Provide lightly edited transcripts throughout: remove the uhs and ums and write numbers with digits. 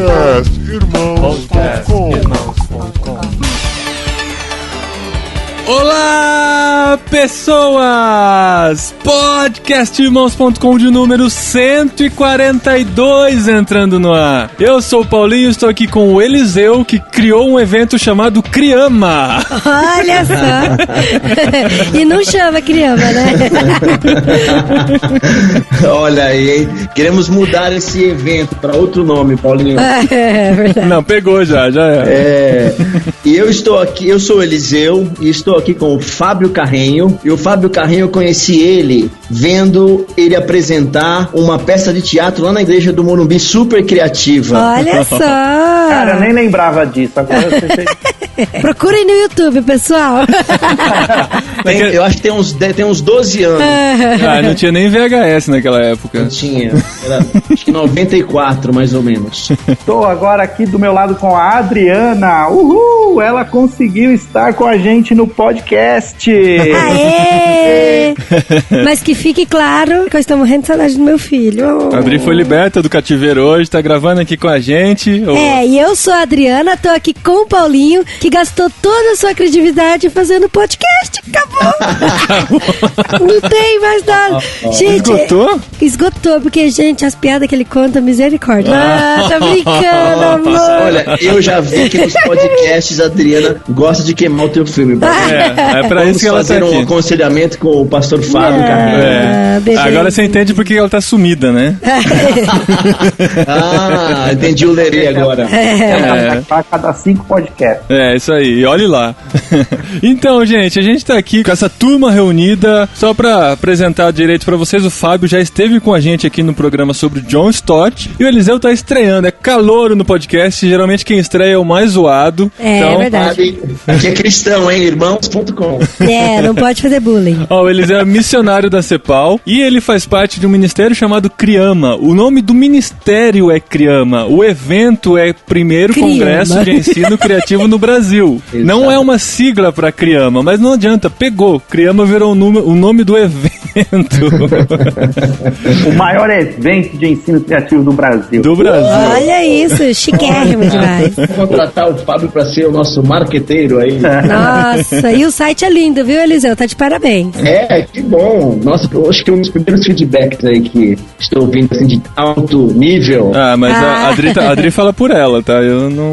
podcastirmãos.com. Olá, pessoas! Podcastirmãos.com de número 142 entrando no ar. Eu sou o Paulinho, estou aqui com o Eliseu, que criou um evento chamado Criama. Olha só! E não chama Criama, né? Olha aí, hein? Queremos mudar esse evento para outro nome, Paulinho. É verdade. Não, pegou já é. E eu estou aqui, eu sou o Eliseu e estou aqui com o Fábio Carrenho. E o Fábio Carrenho, eu conheci ele vendo ele apresentar uma peça de teatro lá na igreja do Morumbi, super criativa. Olha só! Cara, eu nem lembrava disso. Agora você fez... Procurem no YouTube, pessoal. Eu acho que tem uns 12 anos. Não tinha nem VHS naquela época. Não tinha. Era, acho que 94, mais ou menos. Estou agora aqui do meu lado com a Adriana. Uhul! Ela conseguiu estar com a gente no podcast. Aê! Mas que fique claro que eu estou morrendo de saudade do meu filho. A Adri foi liberta do cativeiro hoje, tá gravando aqui com a gente. E eu sou a Adriana, tô aqui com o Paulinho, que gastou toda a sua criatividade fazendo podcast. Acabou! Não tem mais nada. Gente, esgotou? Esgotou, porque, gente, as piadas que ele conta, misericórdia. Tá brincando, amor. Olha, eu já vi que nos podcasts a Adriana gosta de queimar o teu filme. É pra isso que ela tá aqui. Vamos fazer um aconselhamento com o pastor Fábio Carrinho. Agora você entende porque ela tá sumida, né? Entendi o lerê agora. A cada 5 podcasts. É, isso aí. E olhe lá. Então, gente, a gente tá aqui com essa turma reunida. Só pra apresentar direito pra vocês, o Fábio já esteve com a gente aqui no programa sobre John Stott. E o Eliseu tá estreando. É calouro no podcast. Geralmente quem estreia é o mais zoado. É verdade. Aqui é cristão, hein? Irmãos.com. Não pode fazer bullying. O Eliseu é missionário da CEPAL e ele faz parte de um ministério chamado Criama. O nome do ministério é Criama. O evento é Primeiro Congresso de Ensino Criativo no Brasil. Exato. Não é uma sigla para Criama, mas não adianta, pegou. Criama virou o nome do evento. O maior evento de ensino criativo do Brasil. Olha isso, chiquérrimo demais. Vou contratar o Fábio para ser o nosso marqueteiro aí. Nossa, e o site é lindo, viu, Eliseu? Tá de parabéns. Que bom. Nossa, eu acho que é um dos primeiros feedbacks aí que estou ouvindo, assim, de alto nível. Mas a Adri fala por ela, tá? Eu não...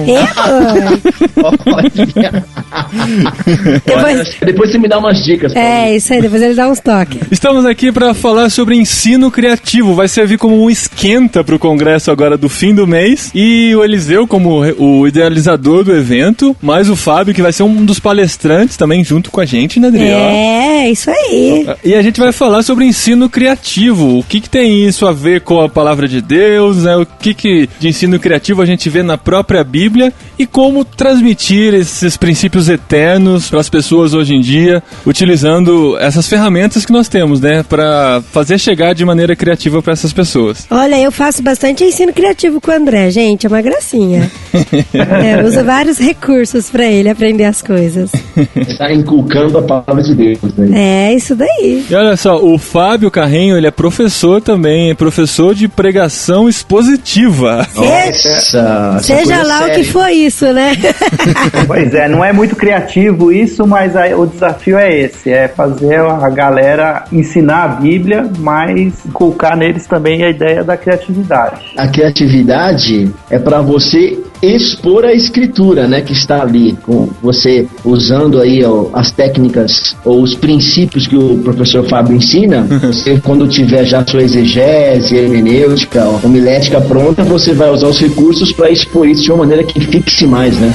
Depois você me dá umas dicas. Isso aí, depois ele dá uns toques. Estamos aqui para falar sobre ensino criativo. Vai servir como um esquenta para o congresso agora do fim do mês. E o Eliseu como o idealizador do evento, mais o Fábio, que vai ser um dos palestrantes também junto com a gente, né, Adri? Isso aí. E a gente vai falar sobre ensino criativo. O que tem isso a ver com a palavra de Deus, né? O que de ensino criativo a gente vê na própria Bíblia e como transmitir esses princípios eternos para as pessoas hoje em dia, utilizando essas ferramentas que nós temos, né? Para fazer chegar de maneira criativa para essas pessoas. Olha, eu faço bastante ensino criativo com o André, gente, é uma gracinha. Eu uso vários recursos para ele aprender as coisas. Está inculcando a palavra de Deus. Né? Isso daí. E olha só, o Fábio Carrenho, ele é professor também, é professor de pregação expositiva. Nossa! Seja lá o que foi isso, né? Pois é, não é muito criativo isso, mas o desafio é esse, é fazer a galera ensinar a Bíblia, mas inculcar neles também a ideia da criatividade. A criatividade é para você expor a escritura, né, que está ali, com você usando aí as técnicas ou os princípios que o professor Fábio ensina. Você, quando tiver já sua exegese, hermenêutica, homilética pronta, você vai usar os recursos para expor isso de uma maneira que fixe mais, né?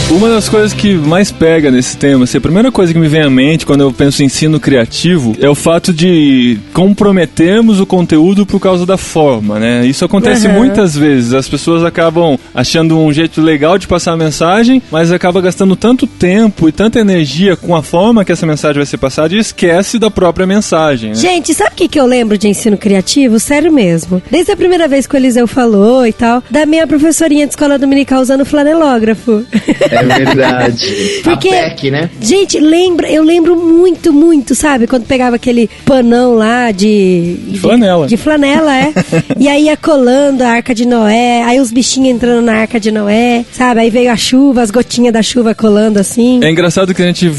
Uma das coisas que mais pega nesse tema, assim, a primeira coisa que me vem à mente quando eu penso em ensino criativo é o fato de comprometermos o conteúdo por causa da forma, né? Isso acontece muitas vezes. As pessoas acabam achando um jeito legal de passar a mensagem, mas acaba gastando tanto tempo e tanta energia com a forma que essa mensagem vai ser passada e esquece da própria mensagem, né? Gente, sabe o que eu lembro de ensino criativo? Sério mesmo. Desde a primeira vez que o Eliseu falou e tal, da minha professorinha de escola dominical usando flanelógrafo. É É verdade. Porque, a PEC, né? gente, eu lembro muito, sabe? Quando pegava aquele panão lá de flanela. De flanela, e aí ia colando a Arca de Noé, aí os bichinhos entrando na Arca de Noé, sabe? Aí veio a chuva, as gotinhas da chuva colando assim. É engraçado que a gente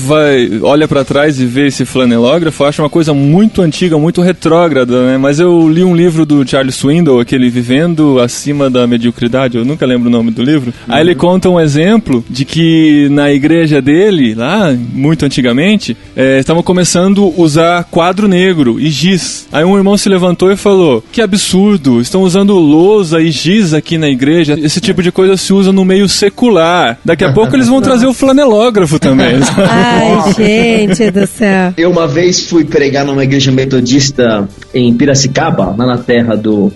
olha pra trás e vê esse flanelógrafo, acha uma coisa muito antiga, muito retrógrada, né? Mas eu li um livro do Charles Swindoll, aquele Vivendo Acima da Mediocridade, eu nunca lembro o nome do livro. Aí ele conta um exemplo de que na igreja dele, lá, muito antigamente, estavam começando a usar quadro negro e giz. Aí um irmão se levantou e falou: que absurdo, estão usando lousa e giz aqui na igreja, esse tipo de coisa se usa no meio secular. Daqui a pouco eles vão trazer o flanelógrafo também. Ai, gente do céu. Eu uma vez fui pregar numa igreja metodista em Piracicaba, lá na terra do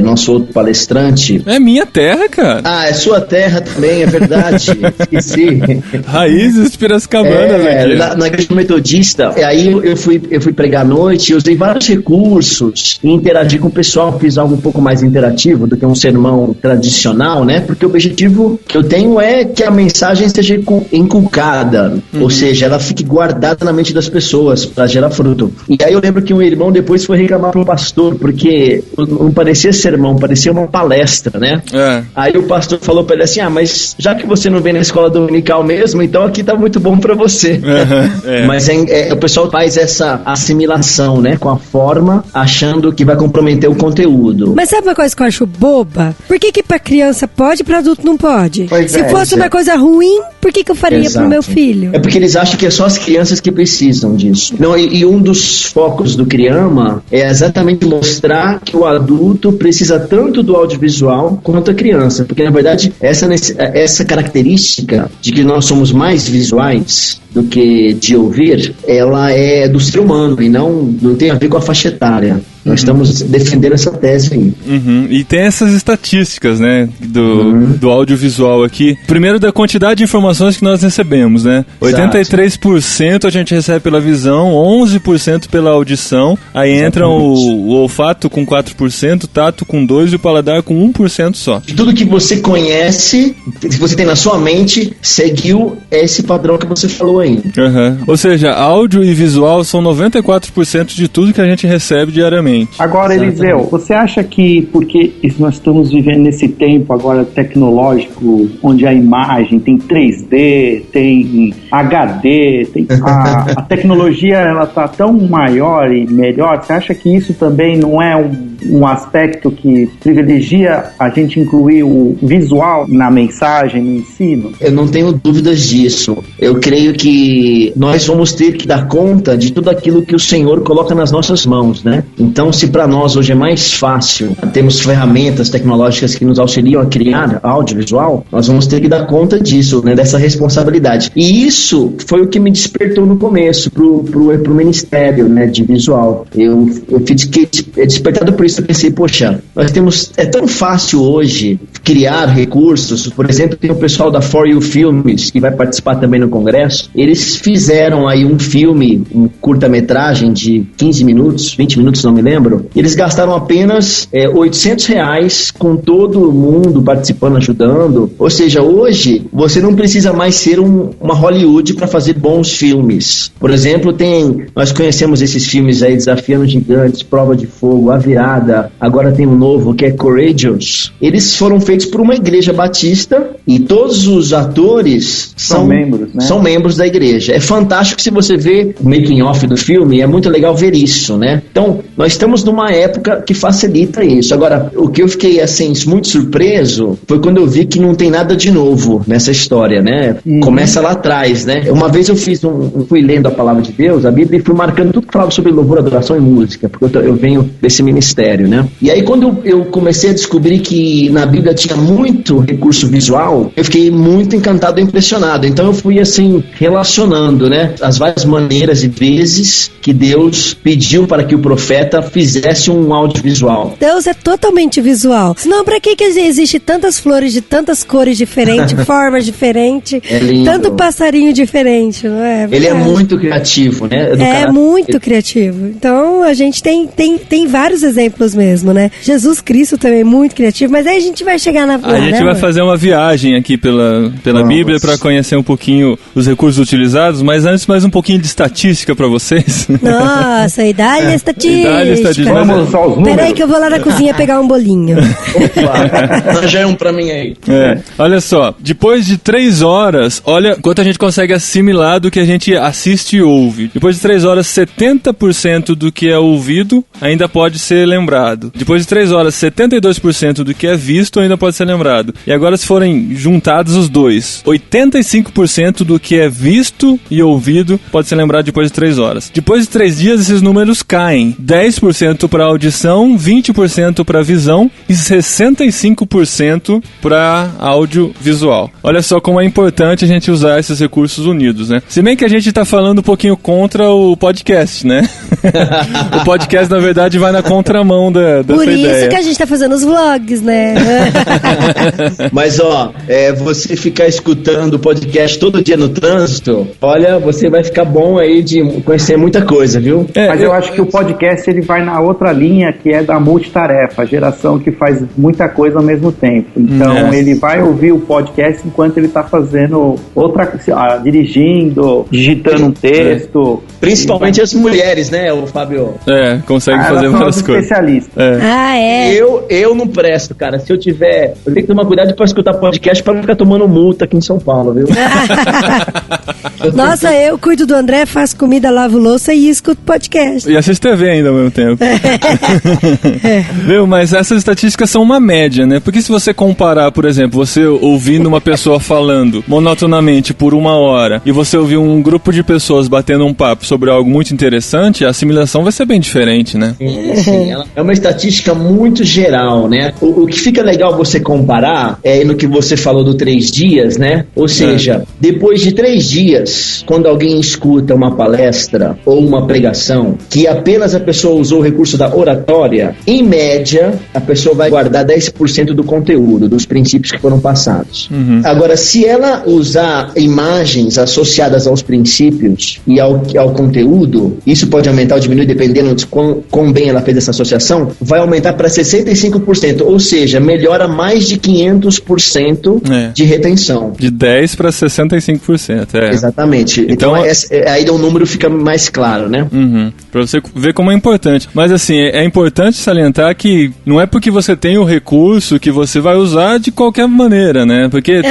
nosso outro palestrante. É minha terra, cara. Ah, é sua terra também, é verdade. Esqueci. Raízes piracicabanas aqui. Na igreja metodista, aí eu fui pregar à noite, eu usei vários recursos e interagi com o pessoal, fiz algo um pouco mais interativo do que um sermão tradicional, né? Porque o objetivo que eu tenho é que a mensagem seja inculcada, ou seja, ela fique guardada na mente das pessoas para gerar fruto. E aí eu lembro que um irmão depois foi reclamar pro pastor, porque não parecia sermão, parecia uma palestra, né? Aí o pastor falou para ele assim: mas já que você não vem na escola dominical mesmo, então aqui tá muito bom para você. Mas o pessoal faz essa assimilação, né, com a forma, achando que vai comprometer o conteúdo. Mas sabe uma coisa que eu acho boba? Por que pra criança pode e pra adulto não pode? Se fosse uma coisa ruim, por que eu faria pro meu filho? É porque eles acham que é só as crianças que precisam disso. Não, e um dos focos do Criama é exatamente mostrar que o adulto precisa tanto do audiovisual quanto a criança, porque na verdade essa característica de que nós somos mais visuais do que de ouvir, ela é do ser humano e não tem a ver com a faixa etária. Nós estamos defendendo essa tese aí. E tem essas estatísticas, né, do audiovisual aqui. Primeiro, da quantidade de informações que nós recebemos, né? 83% a gente recebe pela visão, 11% pela audição, aí entra o olfato com 4%, tato com 2% e o paladar com 1% só. De tudo que você conhece, que você tem na sua mente, seguiu esse padrão que você falou aí. Ou seja, áudio e visual são 94% de tudo que a gente recebe diariamente. Agora, Eliseu, você acha que porque nós estamos vivendo nesse tempo agora tecnológico, onde a imagem tem 3D, tem HD, tem a tecnologia ela tá tão maior e melhor, você acha que isso também não é um aspecto que privilegia a gente incluir o visual na mensagem, no ensino? Eu não tenho dúvidas disso. Eu creio que nós vamos ter que dar conta de tudo aquilo que o Senhor coloca nas nossas mãos, né? Então, se para nós hoje é mais fácil, temos ferramentas tecnológicas que nos auxiliam a criar audiovisual, nós vamos ter que dar conta disso, né? Dessa responsabilidade. E isso foi o que me despertou no começo pro ministério, né? De visual. Eu fiquei despertado por isso. Eu pensei, poxa, é tão fácil hoje criar recursos. Por exemplo, tem o pessoal da For You Filmes, que vai participar também no congresso. Eles fizeram aí um filme, um curta-metragem de 15 minutos, 20 minutos, não me lembro. Eles gastaram apenas R$800 com todo mundo participando, ajudando. Ou seja, hoje você não precisa mais ser uma Hollywood para fazer bons filmes. Por exemplo, nós conhecemos esses filmes aí, Desafiando Gigantes, Prova de Fogo, A Virada, agora tem um novo que é Courageous. Eles foram feitos por uma igreja batista e todos os atores são membros, né? São membros da igreja. É fantástico se você vê o making of do filme, é muito legal ver isso, né? Então, nós estamos numa época que facilita isso. Agora, o que eu fiquei assim muito surpreso foi quando eu vi que não tem nada de novo nessa história, né? Começa lá atrás, né? Uma vez eu fui lendo a palavra de Deus, a Bíblia, e fui marcando tudo que falava sobre louvor, adoração e música, porque eu venho desse ministério, né? E aí quando eu comecei a descobrir que na Bíblia tinha muito recurso visual, eu fiquei muito encantado e impressionado. Então eu fui assim relacionando, né, as várias maneiras e vezes que Deus pediu para que o profeta fizesse um audiovisual. Deus é totalmente visual. Senão, pra que existe tantas flores de tantas cores diferentes, formas diferentes, tanto passarinho diferente, não é? Ele é muito criativo, né? Muito criativo. Então, a gente tem vários exemplos exemplos mesmo, né? Jesus Cristo também é muito criativo, mas aí a gente vai chegar na... A gente vai fazer uma viagem aqui pela Bíblia para conhecer um pouquinho os recursos utilizados, mas antes mais um pouquinho de estatística para vocês. Nossa, idade estatística. Vamos aos números. Peraí que eu vou lá na cozinha pegar um bolinho. Opa, já é um pra mim aí. Olha só, depois de 3 horas, olha quanto a gente consegue assimilar do que a gente assiste e ouve. Depois de 3 horas, 70% do que é ouvido ainda pode ser lembrado. Depois de 3 horas, 72% do que é visto ainda pode ser lembrado. E agora, se forem juntados os dois, 85% do que é visto e ouvido pode ser lembrado depois de 3 horas. Depois de 3 dias, esses números caem. 10% para audição, 20% para visão e 65% para audiovisual. Olha só como é importante a gente usar esses recursos unidos, né? Se bem que a gente tá falando um pouquinho contra o podcast, né? O podcast, na verdade, vai na contramão dessa Por isso ideia. que a gente tá fazendo os vlogs, né? Mas, você ficar escutando o podcast todo dia no trânsito, olha, você vai ficar bom aí de conhecer muita coisa, viu? Mas eu acho que o podcast ele vai na outra linha, que é da multitarefa, a geração que faz muita coisa ao mesmo tempo. Então ele vai ouvir o podcast enquanto ele está fazendo outra coisa, dirigindo, digitando um texto. Principalmente as mulheres, né, o Fábio? Consegue fazer várias coisas. Especialista. Eu não presto, cara. Se eu tenho que tomar cuidado para escutar podcast para não ficar tomando multa aqui em São Paulo, viu? Nossa, eu cuido do André, faço comida, lavo louça e escuto podcast. E assisto TV ainda ao mesmo tempo. Viu? Mas essas estatísticas são uma média, né? Porque se você comparar, por exemplo, você ouvindo uma pessoa falando monotonamente por 1 hora e você ouvir um grupo de pessoas batendo um papo sobre algo muito interessante, a assimilação vai ser bem diferente, né? Sim, é uma estatística muito geral, né? O que fica legal você comparar é no que você falou do 3 dias, né? Ou seja, depois de 3 dias, quando alguém escuta uma palestra ou uma pregação que apenas a pessoa usou o recurso da oratória, em média, a pessoa vai guardar 10% do conteúdo, dos princípios que foram passados. Agora, se ela usar imagens associadas aos princípios e ao conteúdo, isso pode aumentar ou diminuir dependendo de quão bem ela fez essa associação, vai aumentar para 65%, ou seja, melhora mais de 500% de retenção. De 10% para 65%. Exatamente. Então aí o número fica mais claro, né? Pra você ver como é importante. Mas assim, é importante salientar que não é porque você tem o recurso que você vai usar de qualquer maneira, né? Porque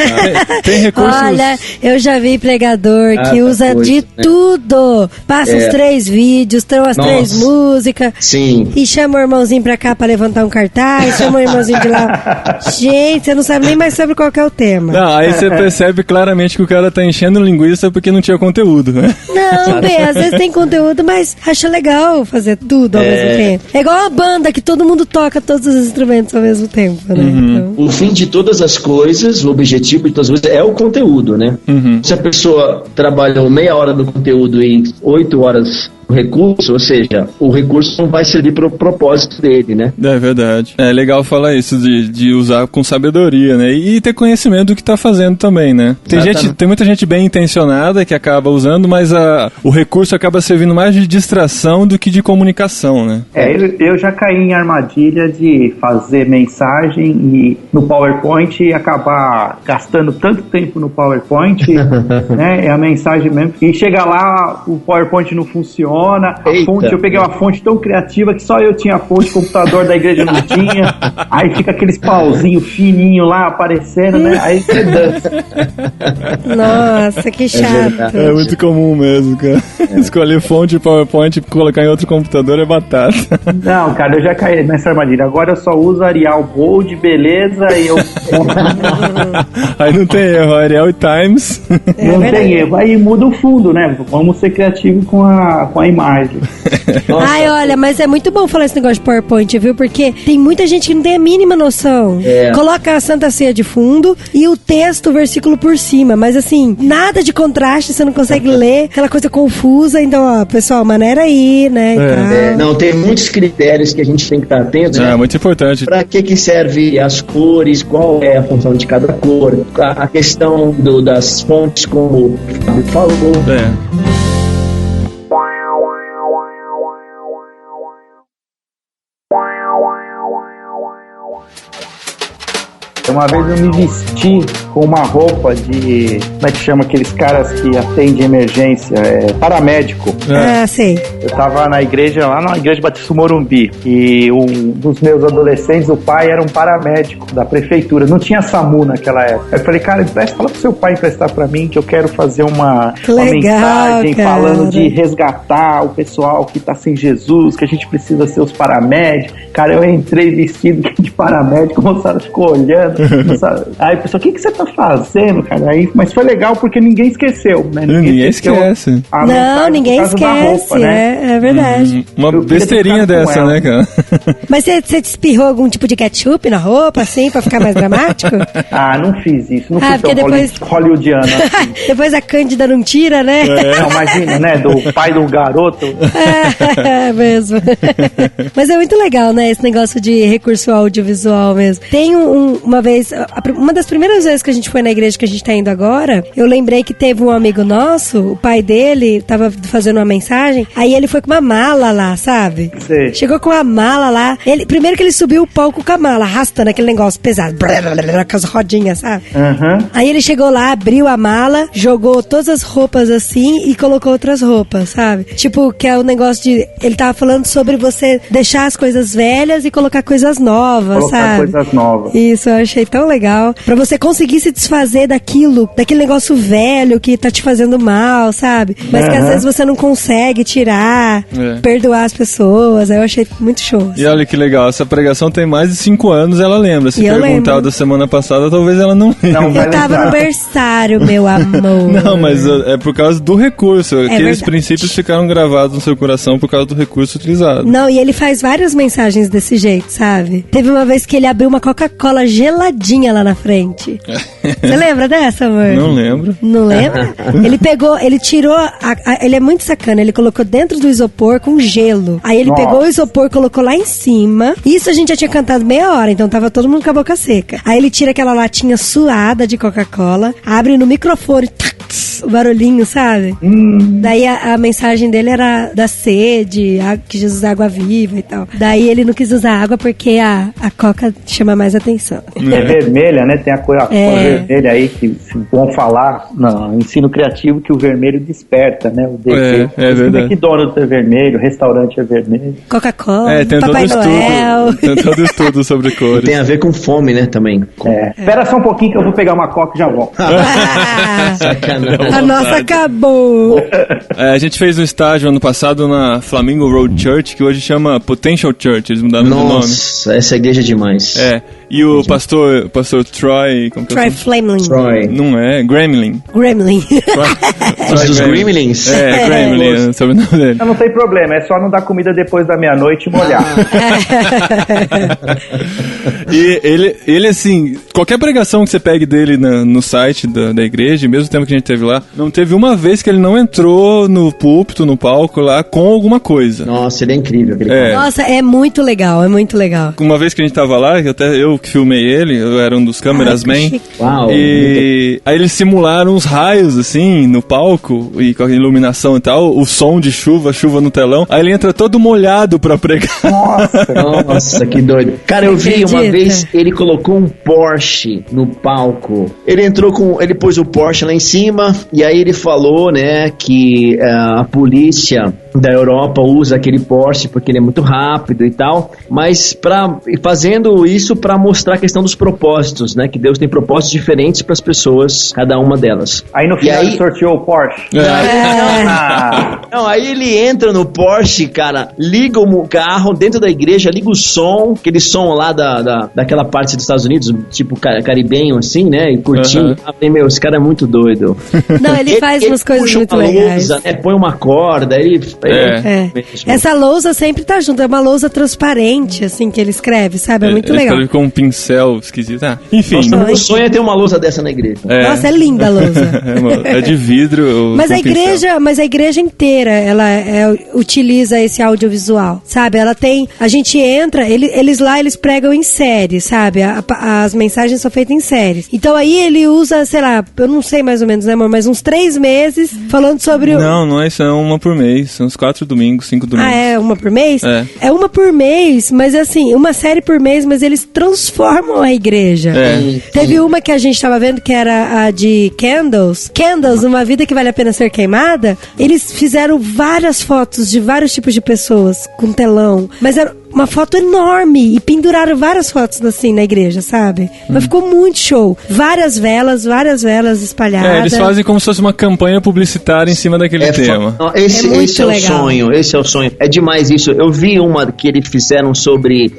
tem recursos... Olha, eu já vi pregador que usa de tudo. Passa os 3 vídeos, tem as 3 músicas. Sim. E chama o irmãozinho pra cá pra levantar um cartaz, chama o irmãozinho de lá. Gente, você não sabe nem mais sobre qual que é o tema. Não, aí você percebe claramente que o cara tá enchendo linguiça porque não tinha conteúdo, né? Não, bem, às vezes tem conteúdo, mas acha legal fazer tudo ao mesmo tempo. É igual a banda que todo mundo toca todos os instrumentos ao mesmo tempo, né? Então... O fim de todas as coisas, o objetivo de todas as coisas é o conteúdo, né? Se a pessoa trabalhou meia hora no conteúdo e 8 horas o recurso, ou seja, o recurso não vai servir para o propósito dele, né? É verdade. É legal falar isso, de usar com sabedoria, né? E ter conhecimento do que tá fazendo também, né? Tem muita gente bem intencionada que acaba usando, mas o recurso acaba servindo mais de distração do que de comunicação, né? Eu já caí em armadilha de fazer mensagem no PowerPoint e acabar gastando tanto tempo no PowerPoint, né? É a mensagem mesmo. E chega lá, o PowerPoint não funciona. Eu peguei uma fonte tão criativa que só eu tinha a fonte, o computador da igreja não tinha. Aí fica aqueles pauzinhos fininhos lá aparecendo, né? Aí você dança. Nossa, que chato. É muito comum mesmo, cara. Escolher fonte PowerPoint e colocar em outro computador é batata. Não, cara, eu já caí nessa armadilha. Agora eu só uso Arial Bold, beleza, e eu... Aí não tem erro, Arial e Times. Não tem erro. Aí muda o fundo, né? Vamos ser criativos com a imagem. Ai, olha, mas é muito bom falar esse negócio de PowerPoint, viu? Porque tem muita gente que não tem a mínima noção. Coloca a Santa Ceia de fundo e o texto, o versículo por cima. Mas assim, nada de contraste, você não consegue ler, aquela coisa confusa. Então, ó, pessoal, maneira aí, né? Não, tem muitos critérios que a gente tem que estar atento, né? É muito importante. Para que serve as cores, qual é a função de cada cor, a questão das fontes, como o Fábio falou. Uma vez eu me vesti com uma roupa de... Como é que chama aqueles caras que atendem emergência? Paramédico. Sei. Eu tava na igreja, lá na igreja Batista Morumbi, e um dos meus adolescentes, o pai era um paramédico da prefeitura. Não tinha SAMU naquela época. Eu falei, cara, fala pro seu pai emprestar pra mim, que eu quero fazer uma mensagem falando de resgatar o pessoal que tá sem Jesus, que a gente precisa ser os paramédicos. Cara, eu entrei vestido de paramédico, a moçada ficou olhando. Aí o pessoal, o que você tá fazendo, cara? Aí, mas foi legal porque ninguém esqueceu, né? Ninguém esquece. Não, ninguém esquece, roupa, né? É verdade. Uma besteirinha dessa, né, cara? Mas você espirrou algum tipo de ketchup na roupa, assim, pra ficar mais dramático? Não fiz isso. Não fiz tão depois... hollywoodiano assim. Depois a Cândida não tira, né? Não, imagina, né? Do pai do garoto. É mesmo. Mas é muito legal, né? Esse negócio de recurso audiovisual mesmo. Tem uma vez, uma das primeiras vezes que a gente foi na igreja que a gente tá indo agora, eu lembrei que teve um amigo nosso, o pai dele tava fazendo uma mensagem, aí ele foi com uma mala lá, sabe? Sim. Chegou com uma mala lá. Primeiro que ele subiu o palco com a mala, arrastando aquele negócio pesado, com as rodinhas, sabe? Aí ele chegou lá, abriu a mala, jogou todas as roupas assim e colocou outras roupas, sabe? Tipo, que é o negócio de... Ele tava falando sobre você deixar as coisas velhas e colocar coisas novas, sabe? Coisas novas. Isso, eu achei tão legal. Pra você conseguir se desfazer daquele negócio velho que tá te fazendo mal, sabe? Mas que às vezes você não consegue tirar, perdoar as pessoas. Eu achei muito show. E olha que legal, essa pregação tem mais de 5 anos, ela lembra. Se perguntar da semana passada, talvez ela não lembre. Eu tava no berçário, meu amor. Não, mas é por causa do recurso. Aqueles princípios ficaram gravados no seu coração por causa do recurso utilizado. Não, e ele faz várias mensagens desse jeito, sabe? Teve uma vez que ele abriu uma Coca-Cola geladinha lá na frente. Você lembra dessa, amor? Não lembro. Não lembra? Ele tirou... ele é muito sacana. Ele colocou dentro do isopor com gelo. Aí ele pegou o isopor, colocou lá em cima. Isso a gente já tinha cantado meia hora, então tava todo mundo com a boca seca. Aí ele tira aquela latinha suada de Coca-Cola, abre no microfone, o barulhinho, sabe? Daí a mensagem dele era da sede, que Jesus é água viva e tal. Daí ele não quis usar água porque a Coca chama mais atenção. É vermelha, né? Tem a cor vermelha aí que vão falar no ensino criativo que o vermelho desperta, né? O desejo. É verdade. McDonald's é vermelho, restaurante é vermelho. Coca-Cola, tem Papai todo Noel. Estudo, tem todo estudo sobre cores. Tem a ver com fome, né, também. Espera só um pouquinho que eu vou pegar uma Coca e já volto. Sacanagem. A nossa acabou. A gente fez um estágio ano passado na Flamingo Road Church, que hoje chama Potential Church, eles mudaram o nome. Nossa, essa igreja é demais. E o pastor Troy... Troy Flamlin. Troy. Não é? Gremlin. Os dos Gremlins? Gremlin, é o sobrenome dele. Não tem problema, é só não dar comida depois da meia-noite e molhar. E ele, assim, qualquer pregação que você pegue dele no site da igreja, mesmo tempo que a gente teve lá, não teve uma vez que ele não entrou no púlpito, no palco lá, com alguma coisa. Nossa, ele é incrível. Nossa, é muito legal, é muito legal. Uma vez que a gente tava lá, eu que filmei ele, eu era um dos cameraman. Uau. E aí eles simularam uns raios, assim, no palco, e com a iluminação e tal, o som de chuva no telão. Aí ele entra todo molhado pra pregar. Nossa, que doido. Cara, eu vi uma vez, ele colocou um Porsche no palco. Ele pôs o Porsche lá em cima, e aí ele falou, né, que a polícia da Europa usa aquele Porsche porque ele é muito rápido e tal, mas fazendo isso para mostrar a questão dos propósitos, né, que Deus tem propósitos diferentes para as pessoas, cada uma delas. Aí no final ele sorteou o Porsche. Não, aí ele entra no Porsche, cara, liga o carro dentro da igreja, liga o som, aquele som lá daquela parte dos Estados Unidos, tipo caribenho assim, né, e curtindo. Meu, esse cara é muito doido. Não, ele faz umas coisas muito legais. Lousa, né, põe uma corda, Essa lousa sempre tá junto, é uma lousa transparente, assim, que ele escreve, sabe? É muito legal. Ele com um pincel esquisito. Enfim. Nossa, meu sonho é ter uma lousa dessa na igreja. Nossa, é linda a lousa. É de vidro. Mas a igreja inteira inteira ela utiliza esse audiovisual, sabe? Ela tem, a gente entra, eles pregam em séries, sabe? As mensagens são feitas em séries. Então aí ele usa, sei lá, eu não sei mais ou menos, né, amor? Mas uns 3 meses falando sobre... Não é isso, é uma por mês. São uns 4 domingos, 5 domingos. Ah, é uma por mês? É uma por mês, mas assim, uma série por mês, mas eles transformam a igreja. Teve uma que a gente tava vendo que era a de Candles, Uma Vida que Vale a Pena Ser Queimada. Eles fizeram várias fotos de vários tipos de pessoas com telão, mas era uma foto enorme e penduraram várias fotos assim na igreja, sabe? Mas ficou muito show. Várias velas espalhadas. Eles fazem como se fosse uma campanha publicitária em cima daquele tema. Esse é o sonho, esse é o sonho. É demais isso. Eu vi uma que eles fizeram sobre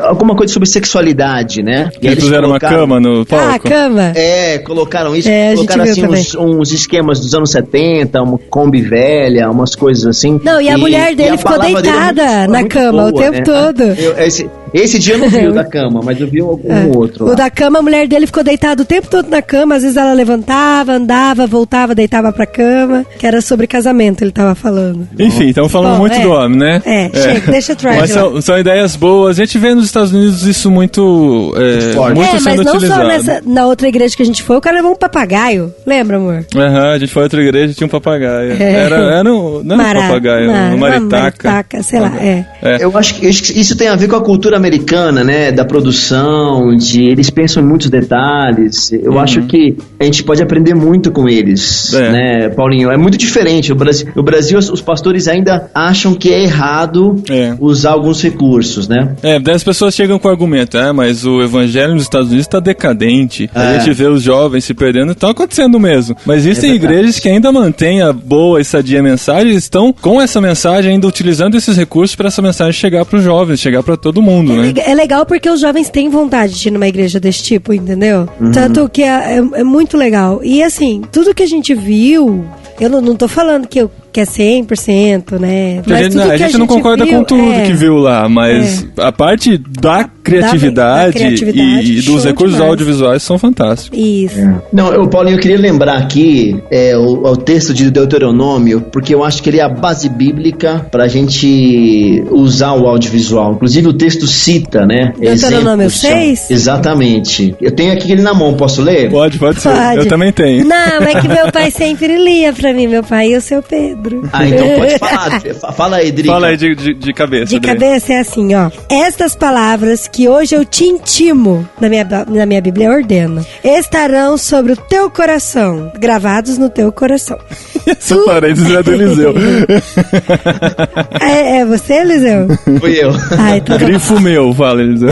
alguma coisa sobre sexualidade, né? E eles fizeram uma cama no palco. Ah, cama. Colocaram isso, colocaram assim uns esquemas dos anos 70, uma Kombi velha, umas coisas assim. Não, e a mulher dele ficou deitada na cama o tempo todo. Esse dia eu não vi o da cama, mas eu vi algum outro lá. O da cama, a mulher dele ficou deitada o tempo todo na cama. Às vezes ela levantava, andava, voltava, deitava pra cama. Que era sobre casamento, ele tava falando. Enfim, estamos falando muito do homem, né? Chega, deixa eu Mas são ideias boas. A gente vê nos Estados Unidos isso muito sendo mas utilizado. não só na outra igreja que a gente foi, o cara levou um papagaio. Lembra, amor? A gente foi a outra igreja e tinha um papagaio. Não era um papagaio, uma maritaca. Sei lá, Eu acho que isso tem a ver com a cultura americana, né, da produção, eles pensam em muitos detalhes. Eu acho que a gente pode aprender muito com eles, né, Paulinho? É muito diferente. O Brasil, os pastores ainda acham que é errado usar alguns recursos, né? Daí as pessoas chegam com o argumento, mas o evangelho nos Estados Unidos está decadente. A gente vê os jovens se perdendo, está acontecendo mesmo. Mas existem igrejas que ainda mantêm a boa e sadia mensagem, estão com essa mensagem ainda utilizando esses recursos para essa mensagem chegar para os jovens, chegar para todo mundo. É legal porque os jovens têm vontade de ir numa igreja desse tipo, entendeu? Tanto que é muito legal. E assim, tudo que a gente viu, eu não tô falando que é 100%, né? Mas a gente não concorda com tudo que viu lá, mas a parte da criatividade, e dos recursos demais. Audiovisuais são fantásticos. Isso. Não, Paulinho, eu queria lembrar aqui o texto de Deuteronômio, porque eu acho que ele é a base bíblica pra gente usar o audiovisual. Inclusive o texto cita, né? Deuteronômio 6? Exatamente. Eu tenho aqui ele na mão, posso ler? Pode ser. Eu também tenho. Não, é que meu pai sempre lia pra mim, meu pai e o seu Pedro. Então pode falar. Fala aí, Drica. Fala aí de cabeça. De cabeça é assim, ó. Estas palavras que hoje eu te intimo, na minha Bíblia eu ordeno, estarão sobre o teu coração, gravados no teu coração. Essa parênteses é do Eliseu. É você, Eliseu? Fui eu. Então Grifo meu, fala, Eliseu.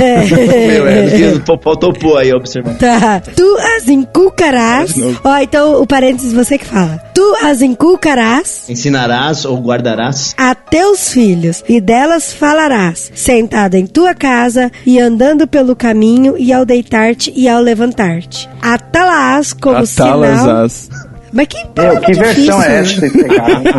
Faltou pôr aí, observar. Tá. Tu as inculcarás. Então o parênteses você que fala. Tu as inculcarás. Ensinarás ou guardarás a teus filhos, e delas falarás, sentado em tua casa e andando pelo caminho, e ao deitar-te e ao levantar-te. Atá-las como sinal. Mas que versão é essa?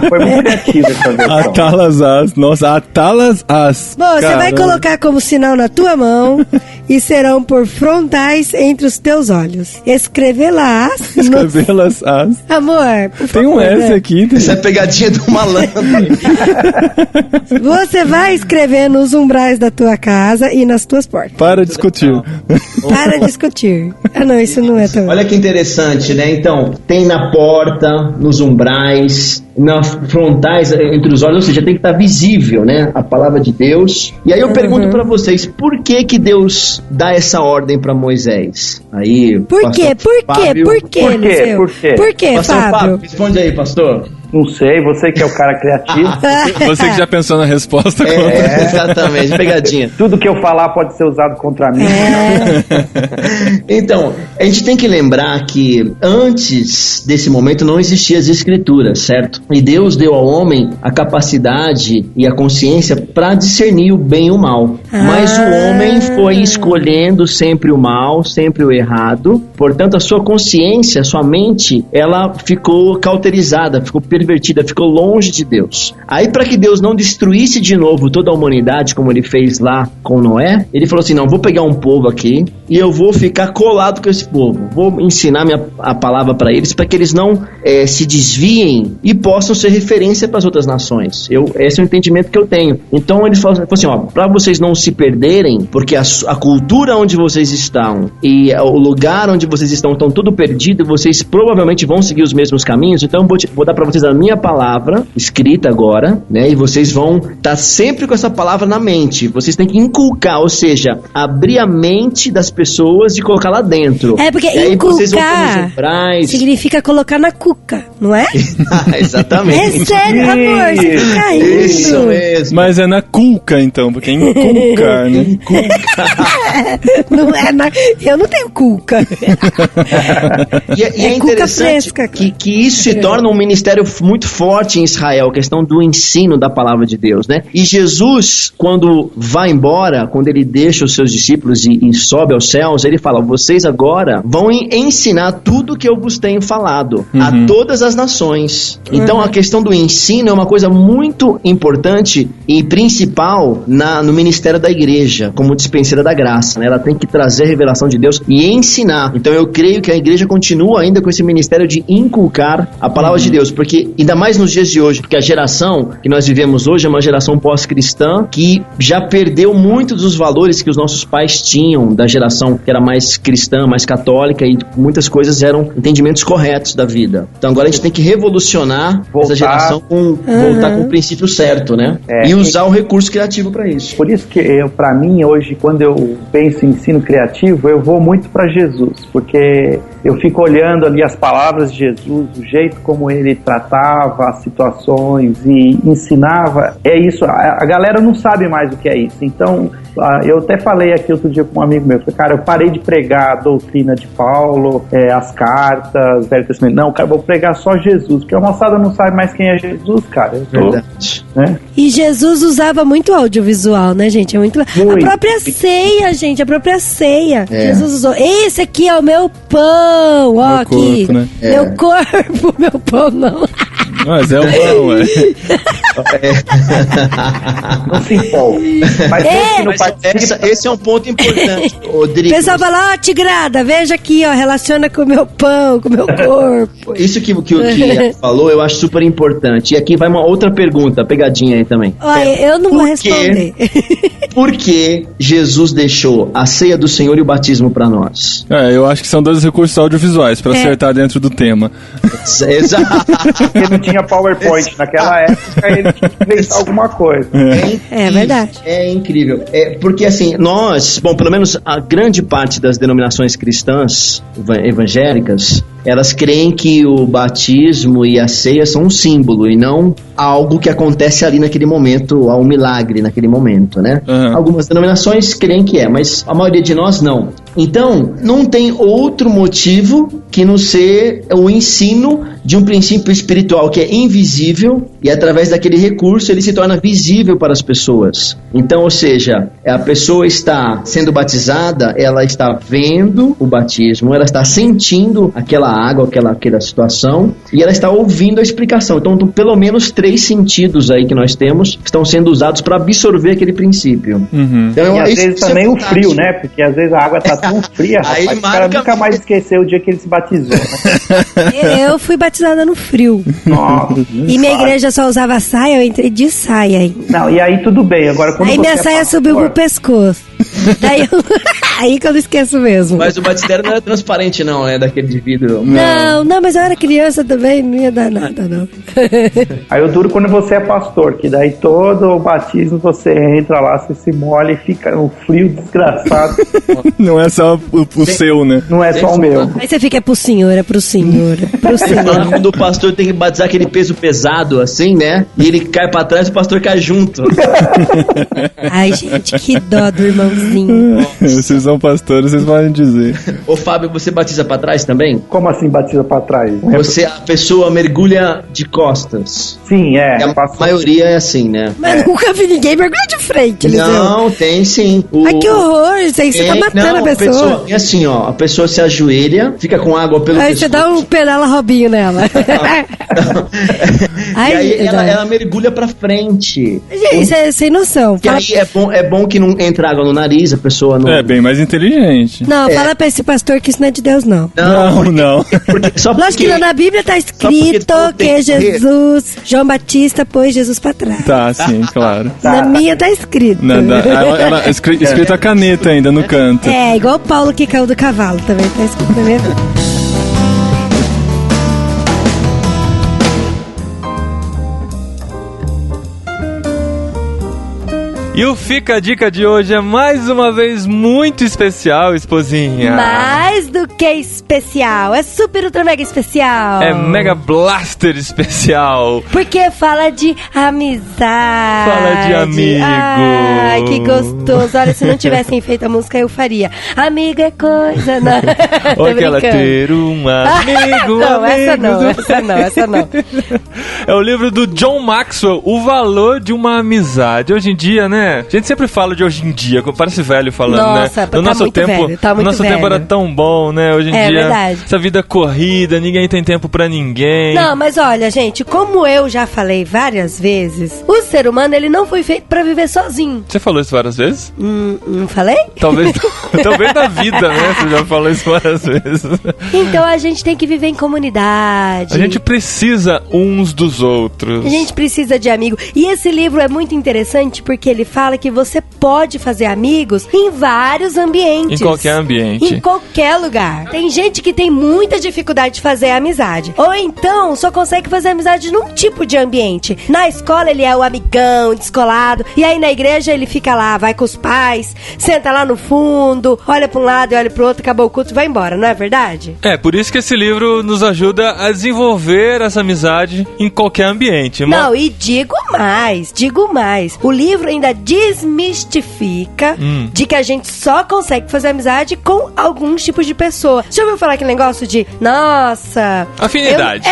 Foi muito criativa essa versão. Atalas-as. Nossa, atalas-as. Bom, você vai colocar como sinal na tua mão e serão por frontais entre os teus olhos. Escrevê-las. Escrevê-las-as. Amor, por favor, tem um S aqui. Isso é pegadinha do malandro. Você vai escrever nos umbrais da tua casa e nas tuas portas. Para discutir. Para discutir. Não, isso não é tão... Olha que interessante, né? Então, tem na porta, nos umbrais, nas frontais, entre os olhos, ou seja, tem que estar visível, né? A palavra de Deus. E aí eu pergunto pra vocês, por que Deus dá essa ordem pra Moisés? Aí, Por quê? Eliseu? Por quê, Fábio? Responde aí, pastor. Não sei, você que é o cara criativo. Você que já pensou na resposta. Exatamente, pegadinha. Tudo que eu falar pode ser usado contra mim. Então, a gente tem que lembrar que antes desse momento não existiam as escrituras, certo? E Deus deu ao homem a capacidade e a consciência para discernir o bem e o mal. Mas o homem foi escolhendo sempre o mal, sempre o errado. Portanto, a sua consciência, a sua mente, ela ficou cauterizada, ficou pervertida, ficou longe de Deus. Aí, para que Deus não destruísse de novo toda a humanidade, como ele fez lá com Noé, ele falou assim, não, vou pegar um povo aqui e eu vou ficar colado com esse povo. Vou ensinar a palavra para eles, para que eles não se desviem e possam ser referência para as outras nações. Esse é o entendimento que eu tenho. Então, ele falou assim, ó, para vocês não se perderem, porque a cultura onde vocês estão e o lugar onde vocês estão tudo perdido, vocês provavelmente vão seguir os mesmos caminhos, então vou dar para vocês a minha palavra, escrita agora, né, e vocês vão estar sempre com essa palavra na mente. Vocês têm que inculcar, ou seja, abrir a mente das pessoas e colocar lá dentro. Porque inculcar significa colocar na cuca, não é? Exatamente. É sério, amor, você fica rindo. Isso mesmo. Mas é na cuca, então, porque é inculcar, né? Não é eu não tenho cuca. E é interessante que isso se torna um ministério muito forte em Israel, a questão do ensino da palavra de Deus, né? E Jesus, quando vai embora, quando ele deixa os seus discípulos e sobe aos céus, ele fala, vocês agora vão ensinar tudo que eu vos tenho falado a todas as nações. Então a questão do ensino é uma coisa muito importante e principal no ministério da igreja, como dispenseira da graça, né? Ela tem que trazer a revelação de Deus e ensinar. Então eu creio que a igreja continua ainda com esse ministério de inculcar a palavra de Deus, porque ainda mais nos dias de hoje, porque a geração que nós vivemos hoje é uma geração pós-cristã que já perdeu muitos dos valores que os nossos pais tinham da geração que era mais cristã, mais católica, e muitas coisas eram entendimentos corretos da vida. Então agora a gente tem que revolucionar essa geração, voltar com o princípio certo, né? E usar o recurso criativo para isso. Por isso que para mim hoje, quando eu penso em ensino criativo, eu vou muito para Jesus, porque eu fico olhando ali as palavras de Jesus, o jeito como ele tratava as situações e ensinava, é isso. A galera não sabe mais o que é isso. Então, eu até falei aqui outro dia com um amigo meu, falei, cara, eu parei de pregar a doutrina de Paulo, as cartas, Velho Testamento. Não, cara, vou pregar só Jesus, porque a moçada não sabe mais quem é Jesus, cara. Verdade. Né? E Jesus usava muito audiovisual, né, gente? É muito... A própria ceia, gente, a própria ceia. Jesus usou. Esse aqui é o meu pão, ó, aqui. Corpo, né? Meu corpo, meu pão, não. Mas é o pão, Não se empolgue. Mas esse é um ponto importante, Rodrigo. O pessoal fala, Tigrada, veja aqui, ó, relaciona com o meu pão, com o meu corpo. Isso que o Kia falou, eu acho super importante. E aqui vai uma outra pergunta, pegadinha aí também. Olha, eu não vou responder. Por que Jesus deixou a ceia do Senhor e o batismo para nós? Eu acho que são dois recursos audiovisuais para acertar dentro do tema. Exato. Porque não tinha PowerPoint naquela época, ele tinha que inventar alguma coisa. É verdade. É incrível. Porque assim, pelo menos a grande parte das denominações cristãs evangélicas, elas creem que o batismo e a ceia são um símbolo e não algo que acontece ali naquele momento, um milagre naquele momento, né? Algumas denominações creem que mas a maioria de nós não. Então, não tem outro motivo que não ser o ensino de um princípio espiritual que é invisível e através daquele recurso ele se torna visível para as pessoas. Então, ou seja, a pessoa está sendo batizada, ela está vendo o batismo, ela está sentindo aquela água, aquela situação, e ela está ouvindo a explicação. Então, pelo menos 3 sentidos aí que nós temos que estão sendo usados para absorver aquele princípio. Então, e às vezes também o frio, né? Porque às vezes a água está tão fria, rapaz, o cara nunca mais esqueceu o dia que ele se batizou, né? Eu fui batizada no frio. Nossa, e minha igreja só usava saia, eu entrei de saia ainda. Não, e aí tudo bem. Agora, quando aí minha saia subiu pro pescoço. Daí aí que eu não esqueço mesmo. Mas o batistério não era transparente não, né? Daquele de vidro. Não, mas eu era criança também, não ia dar nada, não. Aí eu duro quando você é pastor, que daí todo o batismo você entra lá, você se molha e fica um frio desgraçado. Não é só o seu, né? Não é só o meu. Aí você fica, pro senhor, pro senhor. Quando o pastor tem que batizar aquele peso pesado, assim, né? E ele cai pra trás e o pastor cai junto. Ai, gente, que dó do irmãozinho. Vocês são pastores, vocês podem dizer. Ô Fábio, você batiza pra trás também? Como assim batiza pra trás? A pessoa mergulha de costas. Sim, A maioria é assim, né? Mas nunca vi ninguém mergulhar de frente, Eliseu. Não, tem sim. Ai, que horror, isso aí você tá matando a pessoa. É assim, ó, a pessoa se ajoelha, fica com água pelo Aí você dá um pedala Robinho nela. E aí ela mergulha pra frente. Gente, isso é sem noção. E aí é bom que não entra água no nariz, a pessoa não... É bem mais inteligente. Não, fala pra esse pastor que isso não é de Deus, não. Não. Lógico que na Bíblia tá escrito que Jesus, João Batista pôs Jesus pra trás. Tá, sim, claro. Na minha tá escrito. Ela escrito a caneta ainda no canto. É, igual o Paulo que caiu do cavalo também, tá escrito na minha. E o Fica a Dica de hoje é mais uma vez muito especial, esposinha. Mais do que especial, é super ultra mega especial. É Mega Blaster especial. Porque fala de amizade. Fala de amigo. Ai, que gostoso. Olha, se não tivessem feito a música, eu faria. Amigo é coisa, não. Ou aquela ter um amigo. Não, essa não. É o livro do John Maxwell, O Valor de uma Amizade. Hoje em dia, né? A gente sempre fala de hoje em dia, parece velho falando, nossa, né? No nosso tempo, no nosso tempo era tão bom, né? Hoje em dia, verdade. Essa vida corrida, ninguém tem tempo pra ninguém. Não, mas olha, gente, como eu já falei várias vezes, o ser humano, ele não foi feito pra viver sozinho. Você falou isso várias vezes? Não falei? Talvez na vida, né? Você já falou isso várias vezes. Então a gente tem que viver em comunidade. A gente precisa uns dos outros. A gente precisa de amigo. E esse livro é muito interessante porque ele fala que você pode fazer amigos em vários ambientes. Em qualquer ambiente. Em qualquer lugar. Tem gente que tem muita dificuldade de fazer amizade. Ou então só consegue fazer amizade num tipo de ambiente. Na escola ele é o amigão, descolado. E aí na igreja ele fica lá, vai com os pais, senta lá no fundo, olha pra um lado e olha pro outro, acabou o culto e vai embora, não é verdade? É, por isso que esse livro nos ajuda a desenvolver essa amizade em qualquer ambiente. Não, e digo mais. O livro ainda desmistifica de que a gente só consegue fazer amizade com alguns tipos de pessoa. Já ouviu falar aquele negócio de, nossa... afinidade.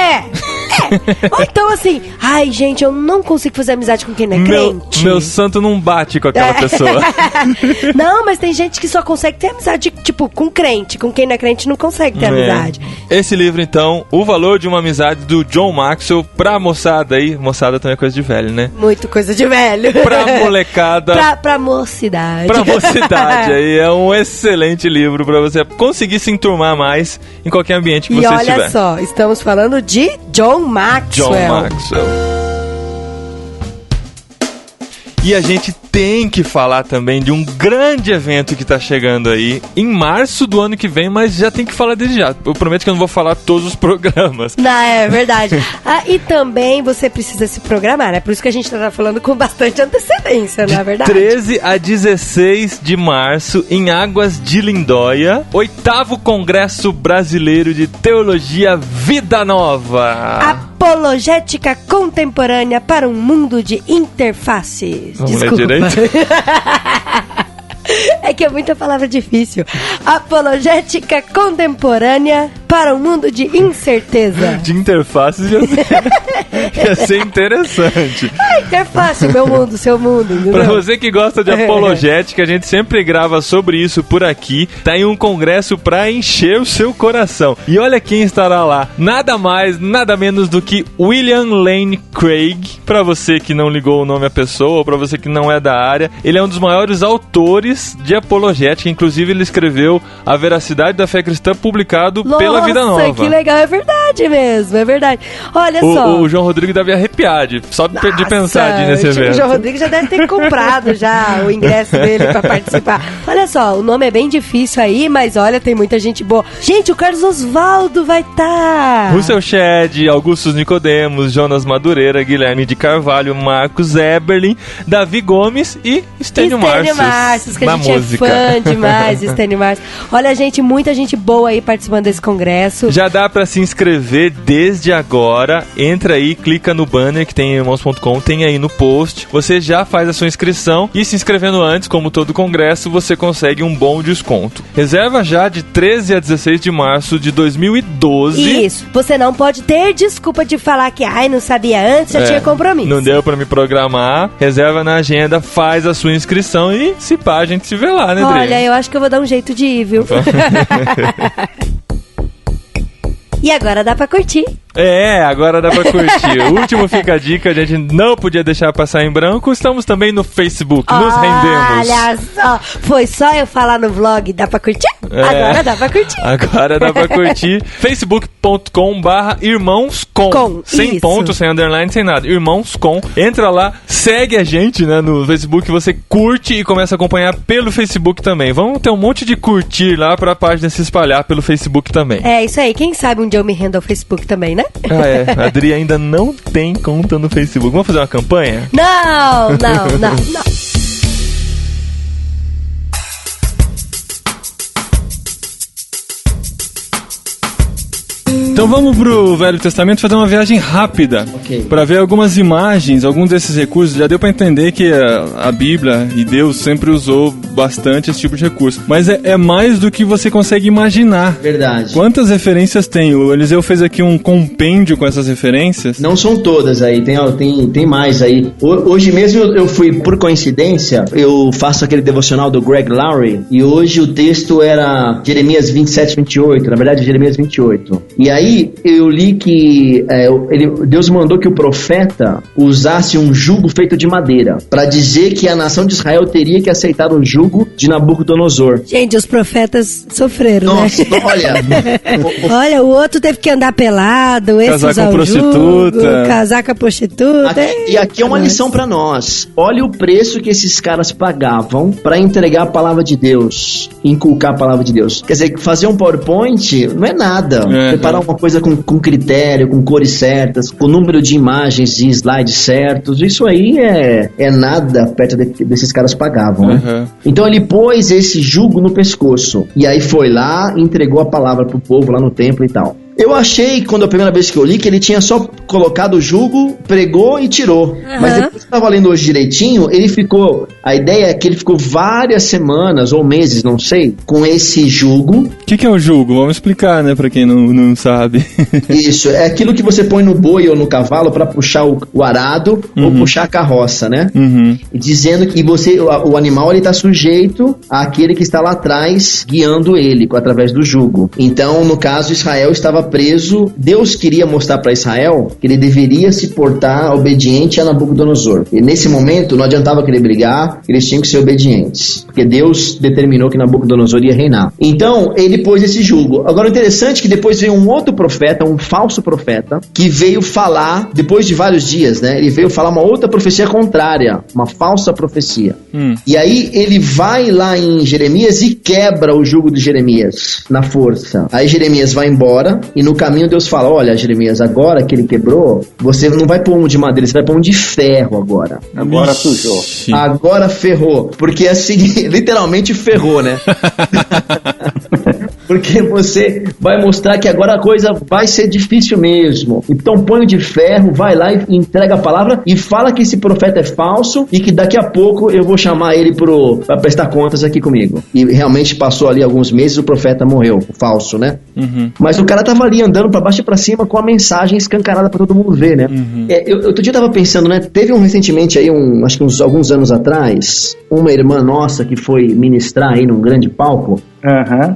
Ou então assim, ai gente, eu não consigo fazer amizade com quem não é crente. Meu santo não bate com aquela pessoa. Não, mas tem gente que só consegue ter amizade, tipo, com crente. Com quem não é crente não consegue ter amizade. Esse livro, então, O Valor de uma Amizade, do John Maxwell, pra moçada aí. Moçada também é coisa de velho, né? Muito coisa de velho. Pra molecada. Pra mocidade. Pra mocidade. Aí é um excelente livro pra você conseguir se enturmar mais em qualquer ambiente que você estiver. E olha só, estamos falando de John Maxwell. John Maxwell. E a gente tem que falar também de um grande evento que tá chegando aí em março do ano que vem, mas já tem que falar desde já. Eu prometo que eu não vou falar todos os programas. Não, é verdade. E também você precisa se programar, né? Por isso que a gente tá falando com bastante antecedência, não é verdade? 13 a 16 de março, em Águas de Lindóia, 8º Congresso Brasileiro de Teologia Vida Nova. Apologética contemporânea para um mundo de interfaces. Vamos ler direito? É que é muita palavra difícil. Apologética contemporânea para um mundo de incerteza. De interfaces ia ser interessante. Interface, meu mundo, seu mundo. Entendeu? Pra você que gosta de apologética, a gente sempre grava sobre isso por aqui. Tá em um congresso pra encher o seu coração. E olha quem estará lá. Nada mais, nada menos do que William Lane Craig. Pra você que não ligou o nome à pessoa, ou pra você que não é da área, ele é um dos maiores autores de apologética. Inclusive, ele escreveu A Veracidade da Fé Cristã, publicado pela Vida Nova. Nossa, que legal, é verdade mesmo, é verdade. Olha só. O João Rodrigo deve arrepiar só de pensar nesse evento. O João Rodrigo já deve ter comprado já o ingresso dele pra participar. Olha só, o nome é bem difícil aí, mas olha, tem muita gente boa. Gente, o Carlos Osvaldo vai estar. Russell Shedd, Augustus Nicodemos, Jonas Madureira, Guilherme de Carvalho, Marcos Eberlin, Davi Gomes e Stênio Marcius. Que a gente música. Fã demais, Stanley Marcos. Olha, gente, muita gente boa aí participando desse congresso. Já dá pra se inscrever desde agora. Entra aí, clica no banner que tem em irmãos.com, tem aí no post. Você já faz a sua inscrição e se inscrevendo antes, como todo congresso, você consegue um bom desconto. Reserva já de 13 a 16 de março de 2012. Isso. Você não pode ter desculpa de falar que, não sabia antes, já tinha compromisso. Não deu pra me programar. Reserva na agenda, faz a sua inscrição e se pá, a gente se vê lá, né, Dri? Olha, eu acho que eu vou dar um jeito de ir, viu? E agora dá pra curtir. Agora dá pra curtir. O último Fica a Dica, a gente não podia deixar passar em branco. Estamos também no Facebook, nos rendemos. Olha só, foi só eu falar no vlog, dá pra curtir? Agora dá pra curtir. Agora dá pra curtir. facebook.com/irmãoscom. Sem isso. ponto, sem underline, sem nada. Irmãoscom. Entra lá, segue a gente, né, no Facebook. Você curte e começa a acompanhar pelo Facebook também. Vamos ter um monte de curtir lá pra página se espalhar pelo Facebook também. É isso aí. Quem sabe um dia eu me rendo ao Facebook também, né? A Adri ainda não tem conta no Facebook. Vamos fazer uma campanha? Não. Então vamos pro Velho Testamento fazer uma viagem rápida, para ver algumas imagens, alguns desses recursos. Já deu para entender que a Bíblia e Deus sempre usou bastante esse tipo de recurso, mas é mais do que você consegue imaginar. Verdade. Quantas referências tem? O Eliseu fez aqui um compêndio com essas referências. Não são todas aí, tem mais aí. Hoje mesmo eu fui, por coincidência, eu faço aquele devocional do Greg Laurie, e hoje o texto era Jeremias 27, 28, na verdade Jeremias 28. E aí eu li que Deus mandou que o profeta usasse um jugo feito de madeira, para dizer que a nação de Israel teria que aceitar o jugo de Nabucodonosor. Gente, os profetas sofreram, Nossa, né? olha. Olha, o outro teve que andar pelado, esse Casar usar com o prostituta. jugo, casar com a prostituta. E aqui é uma lição para nós. Olha o preço que esses caras pagavam para entregar a palavra de Deus, inculcar a palavra de Deus. Quer dizer, fazer um PowerPoint não é nada. Preparar uma coisa com critério, com cores certas, com número de imagens e slides certos, isso aí é nada perto desses caras pagavam, né? Então ele pôs esse jugo no pescoço, e aí foi lá, entregou a palavra pro povo lá no templo e tal. Eu achei, quando a primeira vez que eu li, que ele tinha só colocado o jugo, pregou e tirou. Mas depois que eu estava lendo hoje direitinho, a ideia é que ele ficou várias semanas ou meses, não sei, com esse jugo. O que é o jugo? Vamos explicar, né, pra quem não sabe. Isso, é aquilo que você põe no boi ou no cavalo para puxar o arado ou puxar a carroça, né? E dizendo que o animal ele tá sujeito àquele que está lá atrás guiando ele através do jugo. Então, no caso, Israel estava preso. Deus queria mostrar para Israel que ele deveria se portar obediente a Nabucodonosor. E nesse momento não adiantava querer brigar, eles tinham que ser obedientes, porque Deus determinou que Nabucodonosor ia reinar. Então ele pôs esse jugo. Agora o interessante é que depois veio um outro profeta, um falso profeta, que veio falar, depois de vários dias, né? Ele veio falar uma outra profecia contrária, uma falsa profecia. E aí ele vai lá em Jeremias e quebra o jugo de Jeremias na força. Aí Jeremias vai embora. E no caminho Deus fala, olha Jeremias, agora que ele quebrou, você não vai pôr um de madeira, você vai pôr um de ferro agora. Agora sujou. Agora ferrou. Porque assim, literalmente ferrou, né? Porque você vai mostrar que agora a coisa vai ser difícil mesmo. Então põe o de ferro, vai lá e entrega a palavra e fala que esse profeta é falso e que daqui a pouco eu vou chamar ele para prestar contas aqui comigo. E realmente passou ali alguns meses, o profeta morreu, o falso, né? Mas o cara tava ali andando pra baixo e pra cima com a mensagem escancarada pra todo mundo ver, né? Outro dia eu tava pensando, né? Teve recentemente aí, acho que alguns anos atrás, uma irmã nossa que foi ministrar aí num grande palco.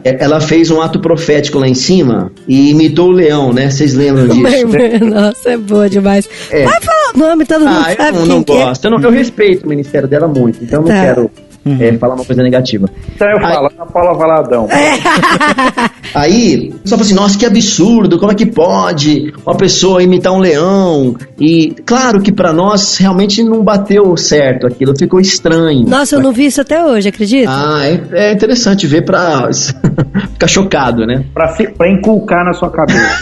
Ela fez um ato profético lá em cima e imitou o leão, né? Vocês lembram disso? Nossa, é boa demais. Vai falar o nome, todo mundo sabe eu não gosto. Eu respeito o ministério dela muito, então eu não quero falar uma coisa negativa. Então eu falo, Ana Paula Valadão. Aí, só fala assim, nossa, que absurdo, como é que pode uma pessoa imitar um leão? E claro que pra nós realmente não bateu certo aquilo, ficou estranho. Nossa, eu não vi isso até hoje, acredita? É interessante ver pra ficar chocado, né? Pra inculcar na sua cabeça.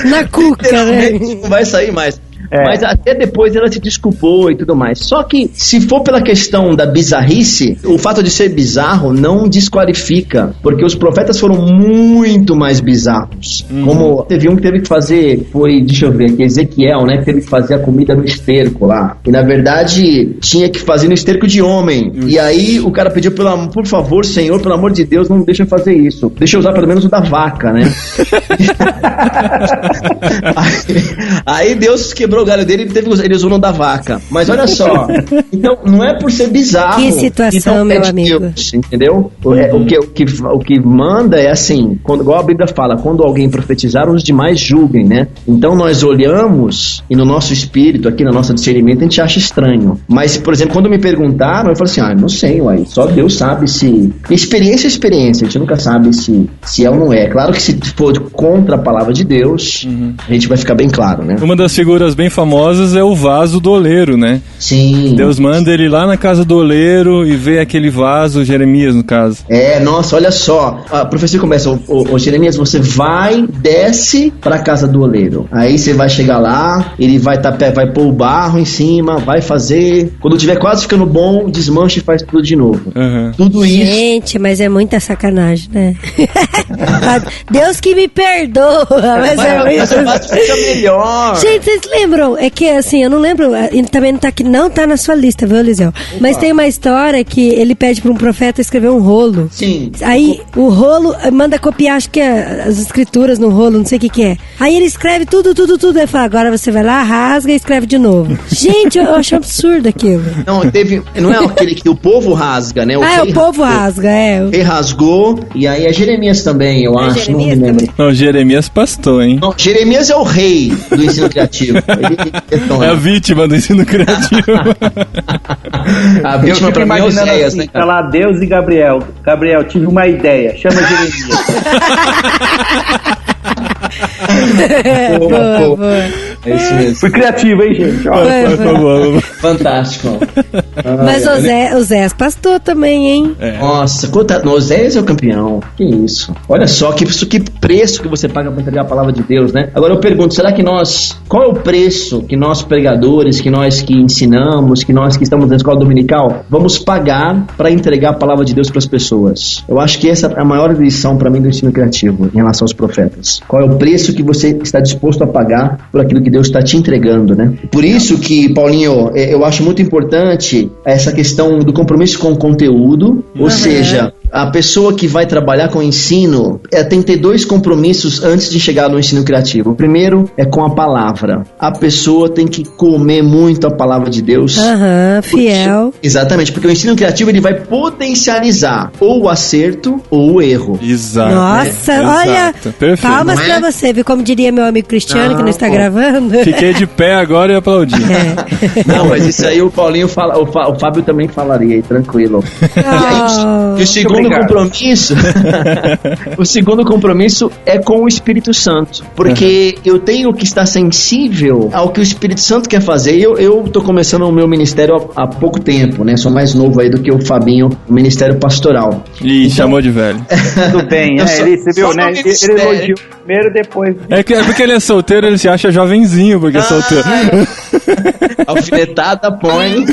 Na cuca, né? Não vai sair mais. Mas até depois ela se desculpou e tudo mais. Só que, se for pela questão da bizarrice, o fato de ser bizarro não desqualifica, porque os profetas foram muito mais bizarros. Como teve um que teve que fazer, deixa eu ver aqui, Ezequiel, né, que teve que fazer a comida no esterco lá. E na verdade, tinha que fazer no esterco de homem. E aí o cara pediu, por favor, Senhor, pelo amor de Deus, não deixa eu fazer isso. Deixa eu usar pelo menos o da vaca, né? aí Deus quebrou o galho dele e ele usou no da vaca. Mas olha só, então não é por ser bizarro. Que situação, meu amigo. Deus, entendeu? O que manda é assim, igual a Bíblia fala, quando alguém profetizar, os demais julguem, né? Então nós olhamos e no nosso espírito, aqui no nosso discernimento, a gente acha estranho. Mas, por exemplo, quando me perguntaram, eu falo assim, não sei, uai, só Deus sabe se... Experiência é experiência, a gente nunca sabe se é ou não é. Claro que se for contra a palavra de Deus, a gente vai ficar bem claro, né? Uma das figuras bem famosas é o vaso do oleiro, né? Sim. Deus manda ele lá na casa do oleiro e vê aquele vaso, Jeremias no caso. Nossa, olha só. A profecia começa, ô Jeremias, você desce pra casa do oleiro. Aí você vai chegar lá, ele vai pôr o barro em cima, vai fazer. Quando tiver quase ficando bom, desmancha e faz tudo de novo. Tudo isso. Gente, mas é muita sacanagem, né? Deus que me perdoa. Mas eu faço fica melhor. Gente, vocês lembram? É que assim, eu não lembro, também não tá aqui, não tá na sua lista, viu, Eliseu? Mas tem uma história que ele pede pra um profeta escrever um rolo. Sim. Aí o rolo manda copiar, acho que as escrituras no rolo, não sei o que é. Aí ele escreve tudo. Aí fala, agora você vai lá, rasga e escreve de novo. Gente, eu acho absurdo aquilo. Não é aquele que o povo rasga, né? O povo rasga, O rei rasgou, e aí é Jeremias também, eu acho. Jeremias não me lembro. Não, Jeremias pastou, hein? Não, Jeremias é o rei do ensino criativo. É a vítima do ensino criativo. A vítima pra mim é Oséias, né, cara? Tá lá Deus e Gabriel. Gabriel, tive uma ideia. Chama Jeremias. Boa. É isso mesmo. Fui criativo, hein, gente? Foi. Fantástico. Mas Oséias pastor também, hein? Nossa, Oséias é o campeão. Que isso. Olha só, que preço que você paga pra entregar a palavra de Deus, né? Agora eu pergunto, será que qual é o preço que nós pregadores, que nós que ensinamos, que nós que estamos na escola dominical, vamos pagar para entregar a palavra de Deus para as pessoas? Eu acho que essa é a maior lição para mim do ensino criativo em relação aos profetas. Qual é o preço que você está disposto a pagar por aquilo que Deus está te entregando, né? Por isso que, Paulinho, eu acho muito importante essa questão do compromisso com o conteúdo, ou seja, a pessoa que vai trabalhar com ensino tem que ter 2 compromissos antes de chegar no ensino criativo. O primeiro é com a palavra. A pessoa tem que comer muito a palavra de Deus. Fiel. Exatamente, porque o ensino criativo ele vai potencializar ou o acerto ou o erro. Exato. Nossa, olha, perfeito. palmas pra você, viu? Como diria meu amigo Cristiano, que não está gravando. Fiquei de pé agora e aplaudi. Não, mas isso aí o Paulinho fala, o Fábio também falaria aí, tranquilo. E o segundo compromisso, o segundo compromisso é com o Espírito Santo, porque eu tenho que estar sensível ao que o Espírito Santo quer fazer. Eu tô começando o meu ministério há pouco tempo, né? Sou mais novo aí do que o Fabinho, o ministério pastoral. Ih, chamou de velho. Tudo bem, você viu, né? Ele elogiou primeiro, depois. É porque ele é solteiro, ele se acha jovenzinho porque é solteiro. Alfinetada põe.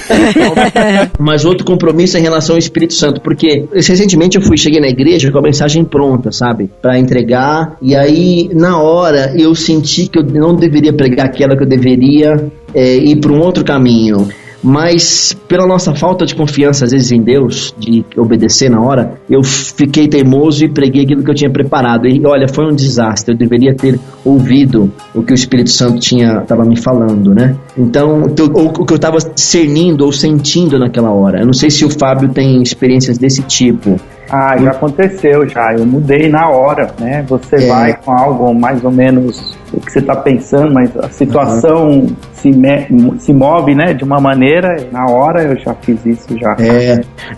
Mas outro compromisso é em relação ao Espírito Santo, porque recentemente cheguei na igreja com a mensagem pronta, sabe? Pra entregar, e aí na hora eu senti que eu não deveria pregar aquela que eu deveria ir para um outro caminho. Mas pela nossa falta de confiança às vezes em Deus, de obedecer na hora, eu fiquei teimoso e preguei aquilo que eu tinha preparado. E olha, foi um desastre. Eu deveria ter ouvido o que o Espírito Santo estava me falando, né? Então, o que eu estava discernindo ou sentindo naquela hora. Eu não sei se o Fábio tem experiências desse tipo. Já aconteceu já. Eu mudei na hora, né? Você vai com algo mais ou menos o que você está pensando, mas a situação se move, né? De uma maneira, na hora eu já fiz isso já.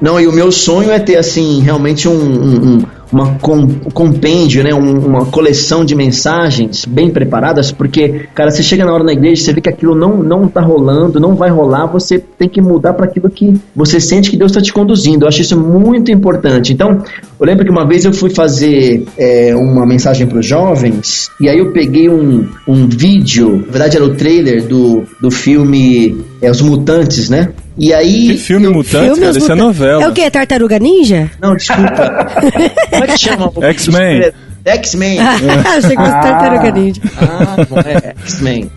Não, e o meu sonho é ter, assim, realmente compêndio, né? Uma coleção de mensagens bem preparadas, porque, cara, você chega na hora na igreja, você vê que aquilo não tá rolando, não vai rolar, você tem que mudar para aquilo que você sente que Deus está te conduzindo. Eu acho isso muito importante. Então, eu lembro que uma vez eu fui fazer uma mensagem para os jovens, e aí eu peguei um vídeo, na verdade era o trailer do filme Os Mutantes, né? E aí... Que filme Mutantes, cara? Isso é novela. É o quê? Tartaruga Ninja? Não, desculpa. Como é que chama? X-Men. X-Men. Achei que fosse Tartaruga Ninja. Bom, X-Men.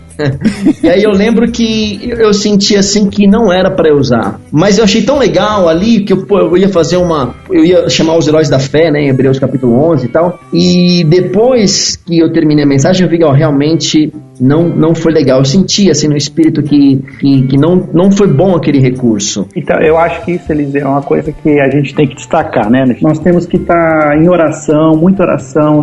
E aí eu lembro que eu senti assim que não era pra eu usar, mas eu achei tão legal ali que eu ia fazer eu ia chamar os heróis da fé, né, em Hebreus capítulo 11 e tal, e depois que eu terminei a mensagem eu vi que realmente não foi legal, eu senti assim no espírito que não foi bom aquele recurso. Então eu acho que isso, Eliseu, é uma coisa que a gente tem que destacar, né? Nós temos que estar em oração, muita oração,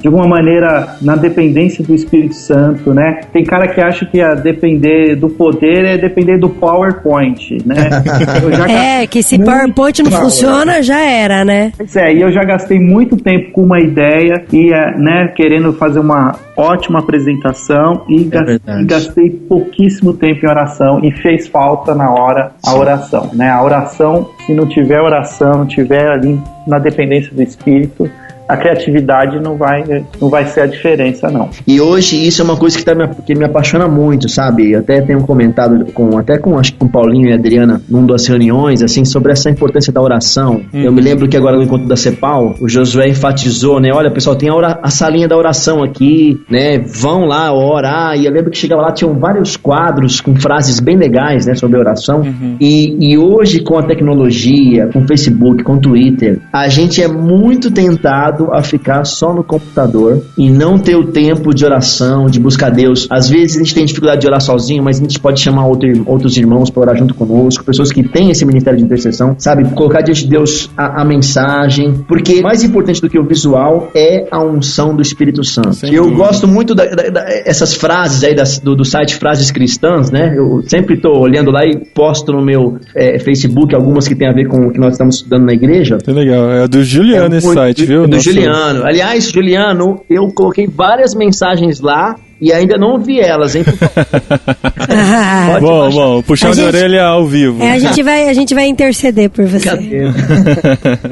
de alguma maneira na dependência do Espírito Santo, né? Tem cara que acha que depender do poder é depender do PowerPoint, né? Que se PowerPoint não funciona, já era, né? Pois é, e eu já gastei muito tempo com uma ideia e, né, querendo fazer uma ótima apresentação e gastei pouquíssimo tempo em oração e fez falta na hora a oração, né? A oração, se não tiver oração, não tiver ali na dependência do Espírito, a criatividade não vai ser a diferença, não. E hoje isso é uma coisa que me apaixona muito, sabe? Eu até tenho comentado com o Paulinho e a Adriana numa das reuniões, assim, sobre essa importância da oração. Eu me lembro que agora no encontro da CEPAL, o Josué enfatizou, né? Olha, pessoal, tem a salinha da oração aqui, né? Vão lá orar. E eu lembro que chegava lá, tinham vários quadros com frases bem legais, né? Sobre oração. E hoje, com a tecnologia, com o Facebook, com o Twitter, a gente é muito tentado a ficar só no computador e não ter o tempo de oração, de buscar Deus. Às vezes a gente tem dificuldade de orar sozinho, mas a gente pode chamar outros irmãos para orar junto conosco, pessoas que têm esse ministério de intercessão, sabe? Colocar diante de Deus a mensagem, porque mais importante do que o visual é a unção do Espírito Santo. Eu gosto muito essas frases aí do site Frases Cristãs, né? Eu sempre estou olhando lá e posto no meu Facebook algumas que tem a ver com o que nós estamos estudando na igreja. Que legal, é do Juliano esse site, viu? Juliano. Aliás, Juliano, eu coloquei várias mensagens lá e ainda não vi elas, hein? Bom, puxar de orelha ao vivo. A gente vai interceder por você.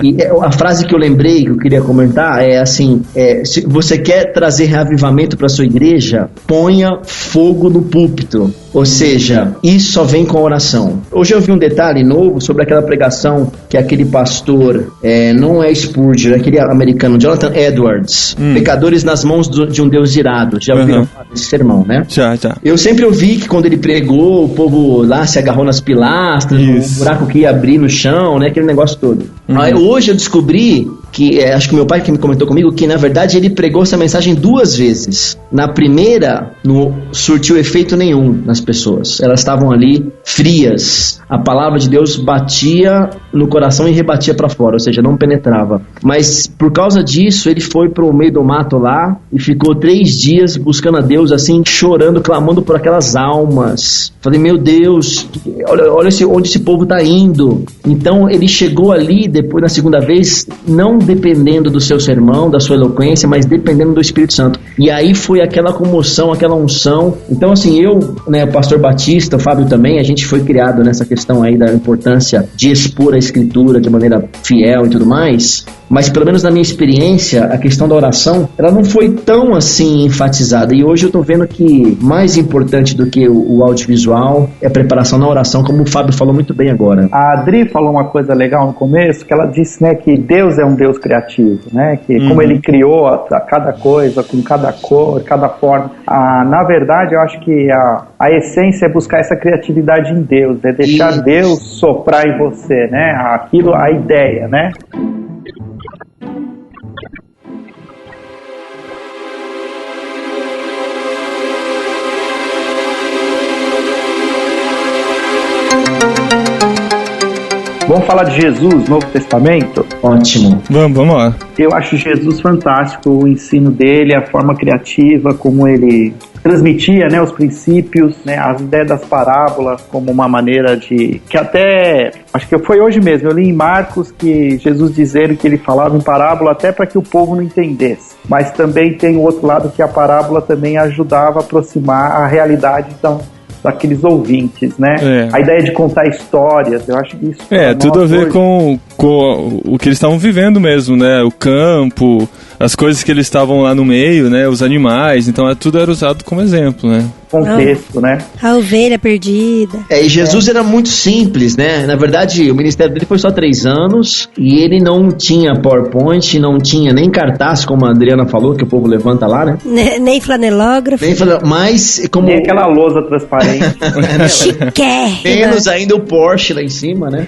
E a frase que eu lembrei, que eu queria comentar, é assim, se você quer trazer reavivamento para sua igreja, ponha fogo no púlpito. Ou seja, isso só vem com a oração. Hoje eu vi um detalhe novo sobre aquela pregação que aquele pastor, não é Spurgeon, aquele americano, Jonathan Edwards, pecadores nas mãos de um Deus irado. Já ouviram falar desse sermão, né? Já. Eu sempre ouvi que quando ele pregou, o povo lá se agarrou nas pilastras, um buraco que ia abrir no chão, né? Aquele negócio todo. Aí, hoje eu descobri que, acho que meu pai que me comentou comigo, que na verdade ele pregou essa mensagem 2 vezes. Na primeira, não surtiu efeito nenhum nas pessoas. Elas estavam ali frias. A palavra de Deus batia no coração e rebatia para fora, ou seja, não penetrava. Mas por causa disso, ele foi pro meio do mato lá e ficou 3 dias buscando a Deus, assim, chorando, clamando por aquelas almas. Falei, meu Deus, olha onde esse povo tá indo. Então ele chegou ali, depois na segunda vez, não dependendo do seu sermão, da sua eloquência, mas dependendo do Espírito Santo. E aí foi aquela comoção, aquela unção. Então assim, eu, né, o pastor Batista, o Fábio também, a gente foi criado nessa questão aí da importância de expor a Escritura de maneira fiel e tudo mais. Mas pelo menos na minha experiência, a questão da oração, ela não foi tão assim enfatizada. E hoje eu tô vendo que mais importante do que o audiovisual é a preparação na oração, como o Fábio falou muito bem agora. A Adri falou uma coisa legal no começo, que ela disse, né, que Deus é um Deus criativo, né, que como ele criou a cada coisa, com cada cor, cada forma. Na verdade, eu acho que a essência é buscar essa criatividade em Deus, é deixar Deus soprar em você, né, aquilo, a ideia, né. Vamos falar de Jesus, Novo Testamento? Ótimo. Vamos lá. Eu acho Jesus fantástico, o ensino dele, a forma criativa, como ele transmitia, né, os princípios, né, as ideias das parábolas como uma maneira de... que até, acho que foi hoje mesmo, eu li em Marcos que Jesus dizendo que ele falava em parábola até para que o povo não entendesse. Mas também tem o outro lado que a parábola também ajudava a aproximar a realidade, então, daqueles ouvintes, né? A ideia de contar histórias, eu acho que isso... tudo a ver com o que eles estavam vivendo mesmo, né? O campo, as coisas que eles estavam lá no meio, né? Os animais, então tudo era usado como exemplo, né? Contexto, né? A ovelha perdida. E Jesus era muito simples, né? Na verdade, o ministério dele foi só 3 anos e ele não tinha PowerPoint, não tinha nem cartaz, como a Adriana falou, que o povo levanta lá, né? Nem flanelógrafo. Mas como... Nem aquela lousa transparente. Chiquérrima. Menos ainda o Porsche lá em cima, né?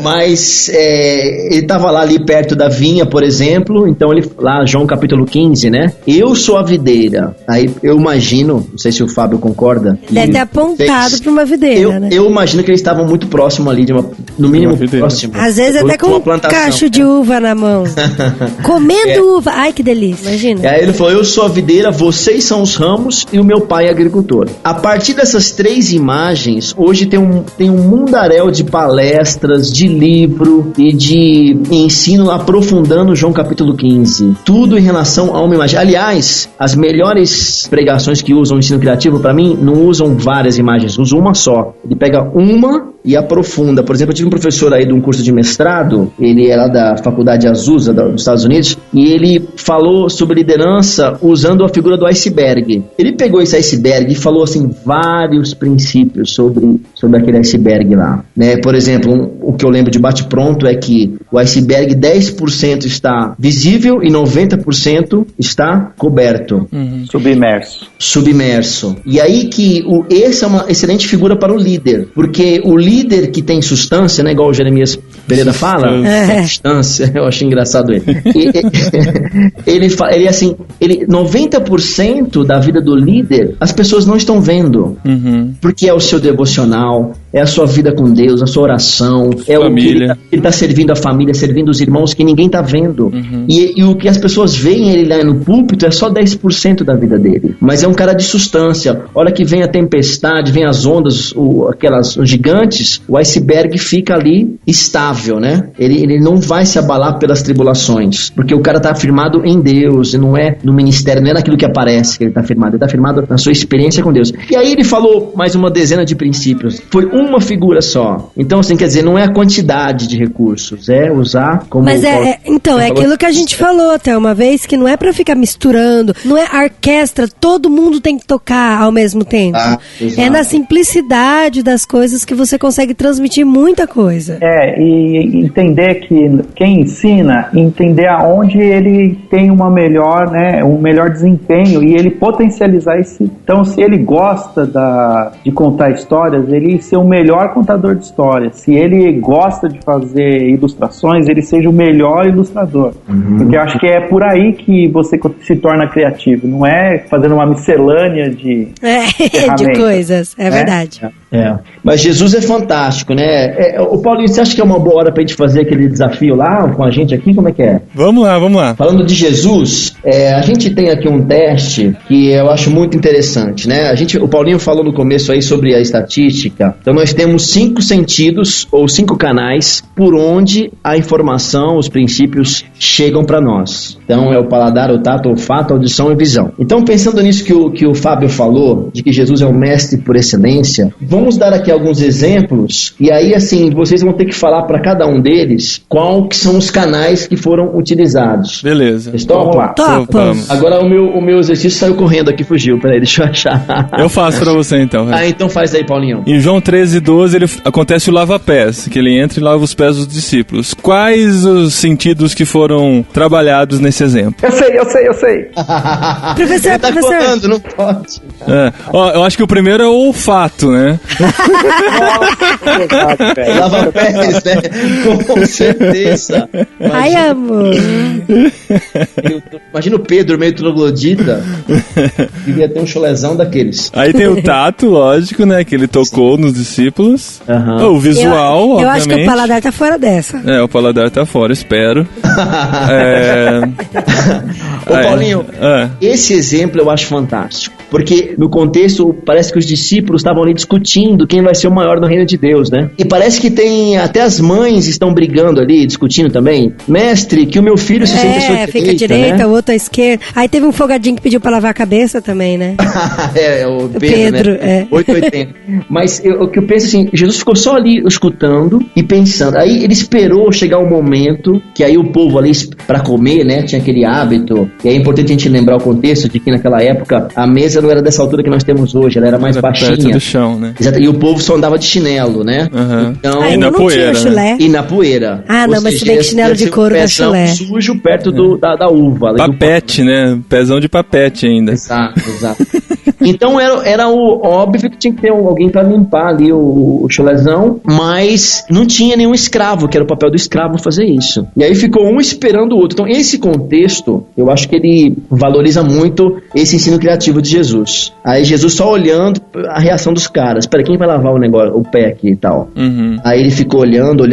Mas ele tava lá ali perto da vinha, por exemplo, então ele, lá João capítulo 15, né? Eu sou a videira. Aí eu imagino, não sei se o Fábio concorda. Deve ter apontado para uma videira, né? Eu imagino que eles estavam muito próximo ali, no mínimo próximo. Às vezes até com um cacho de uva na mão. Comendo uva. Ai, que delícia, imagina. E aí ele falou, eu sou a videira, vocês são os ramos e o meu pai é agricultor. A partir dessas 3 imagens, hoje tem um mundaréu de palestras, de livro e de ensino aprofundando João capítulo 15. Tudo em relação a uma imagem. Aliás, as melhores pregações que usam o ensino criativo, para mim, não usam várias imagens, usam uma só. Ele pega uma e aprofunda. Por exemplo, eu tive um professor aí de um curso de mestrado, ele é lá da Faculdade Azusa dos Estados Unidos, e ele falou sobre liderança usando a figura do iceberg. Ele pegou esse iceberg e falou assim, vários princípios sobre aquele iceberg lá, né? Por exemplo, o que eu lembro de bate-pronto é que o iceberg 10% está visível e 90% está coberto. Submerso. E aí que essa é uma excelente figura para o líder, porque o líder que tem substância, né, igual o Jeremias Pereira fala, substância, eu acho engraçado ele. Ele assim, 90% da vida do líder, as pessoas não estão vendo, porque é o seu devocional, é a sua vida com Deus, a sua oração, é o que ele está servindo a família, servindo os irmãos que ninguém está vendo. E o que as pessoas veem ele lá no púlpito é só 10% da vida dele, mas é um cara de substância. A hora que vem a tempestade, vem as ondas, os gigantes, o iceberg fica ali estável, né? Ele não vai se abalar pelas tribulações, porque o cara está firmado em Deus, e não é no ministério, não é naquilo que aparece que ele está firmado, ele está firmado na sua experiência com Deus. E aí ele falou mais uma dezena de princípios, foi uma figura só. Então, assim, quer dizer, não é a quantidade de recursos, é usar como... Mas então, é aquilo que a gente falou até uma vez, que não é pra ficar misturando, não é a orquestra, todo mundo tem que tocar ao mesmo tempo. É na simplicidade das coisas que você consegue transmitir muita coisa. E entender que quem ensina, entender aonde ele tem um melhor desempenho e ele potencializar isso. Então, se ele gosta de contar histórias, ele ser o melhor contador de histórias. Se ele gosta de fazer ilustrações, ele seja o melhor ilustrador. Porque eu acho que é por aí que você se torna criativo, não é fazendo uma miscelânea de de coisas, verdade. Mas Jesus é fantástico, né? O Paulinho, você acha que é uma boa hora pra gente fazer aquele desafio lá com a gente aqui? Como é que é? Vamos lá. Falando de Jesus, a gente tem aqui um teste que eu acho muito interessante, né? O Paulinho falou no começo aí sobre a estatística. Então nós temos 5 sentidos ou 5 canais por onde a informação, os princípios chegam para nós. Então é o paladar, o tato, o olfato, a audição e a visão. Então pensando nisso que o Fábio falou, de que Jesus é o mestre por excelência, vamos dar aqui alguns exemplos e aí assim, vocês vão ter que falar para cada um deles qual que são os canais que foram utilizados. Beleza. Vocês topam? Vamos. Agora o meu exercício saiu correndo aqui, fugiu. Peraí, deixa eu achar. Eu faço para você então. Então faz aí, Paulinho. Em João 13:12 acontece o lava-pés, que ele entra e lava os pés dos discípulos. Quais os sentidos que foram trabalhados nesse exemplo? Eu sei. Professor. Contando, não pode. Eu acho que o primeiro é o olfato, né? Lava-pés, né? Com certeza. Ai, amor. Imagina o Pedro meio troglodita. Devia ter um chulezão daqueles. Aí tem o tato, lógico, né? Que ele tocou nos discípulos. O visual, obviamente. Eu acho que o paladar tá fora dessa. O paladar tá fora, espero. Ô, Paulinho, esse exemplo eu acho fantástico. Porque no contexto, parece que os discípulos estavam ali discutindo quem vai ser o maior no reino de Deus, né? E parece que tem, até as mães estão brigando ali, discutindo também. Mestre, que o meu filho se sente à sua direita, fica à direita, né? o outro à esquerda. Aí teve um folgadinho que pediu pra lavar a cabeça também, né? O Pedro, né? 880. Mas o que eu penso assim, Jesus ficou só ali escutando e pensando. Aí ele esperou chegar o momento que aí o povo ali pra comer, né? Tinha aquele hábito. E é importante a gente lembrar o contexto de que naquela época a mesa não era dessa altura que nós temos hoje, ela era mais baixinha. Perto do chão, né? Exato. E o povo só andava de chinelo, né? Então, e na poeira, né? E na poeira. Mas se bem que chinelo de couro dá chulé. Sujo perto da uva. Papete, né? Pezão de papete ainda. Exato. Então era o óbvio que tinha que ter alguém para limpar ali o chulezão, mas não tinha nenhum escravo, que era o papel do escravo fazer isso. E aí ficou um esperando o outro. Então esse contexto, eu acho que ele valoriza muito esse ensino criativo de Jesus. Aí Jesus só olhando a reação dos caras. Peraí, quem vai lavar o pé aqui e tal? Aí ele ficou olhando,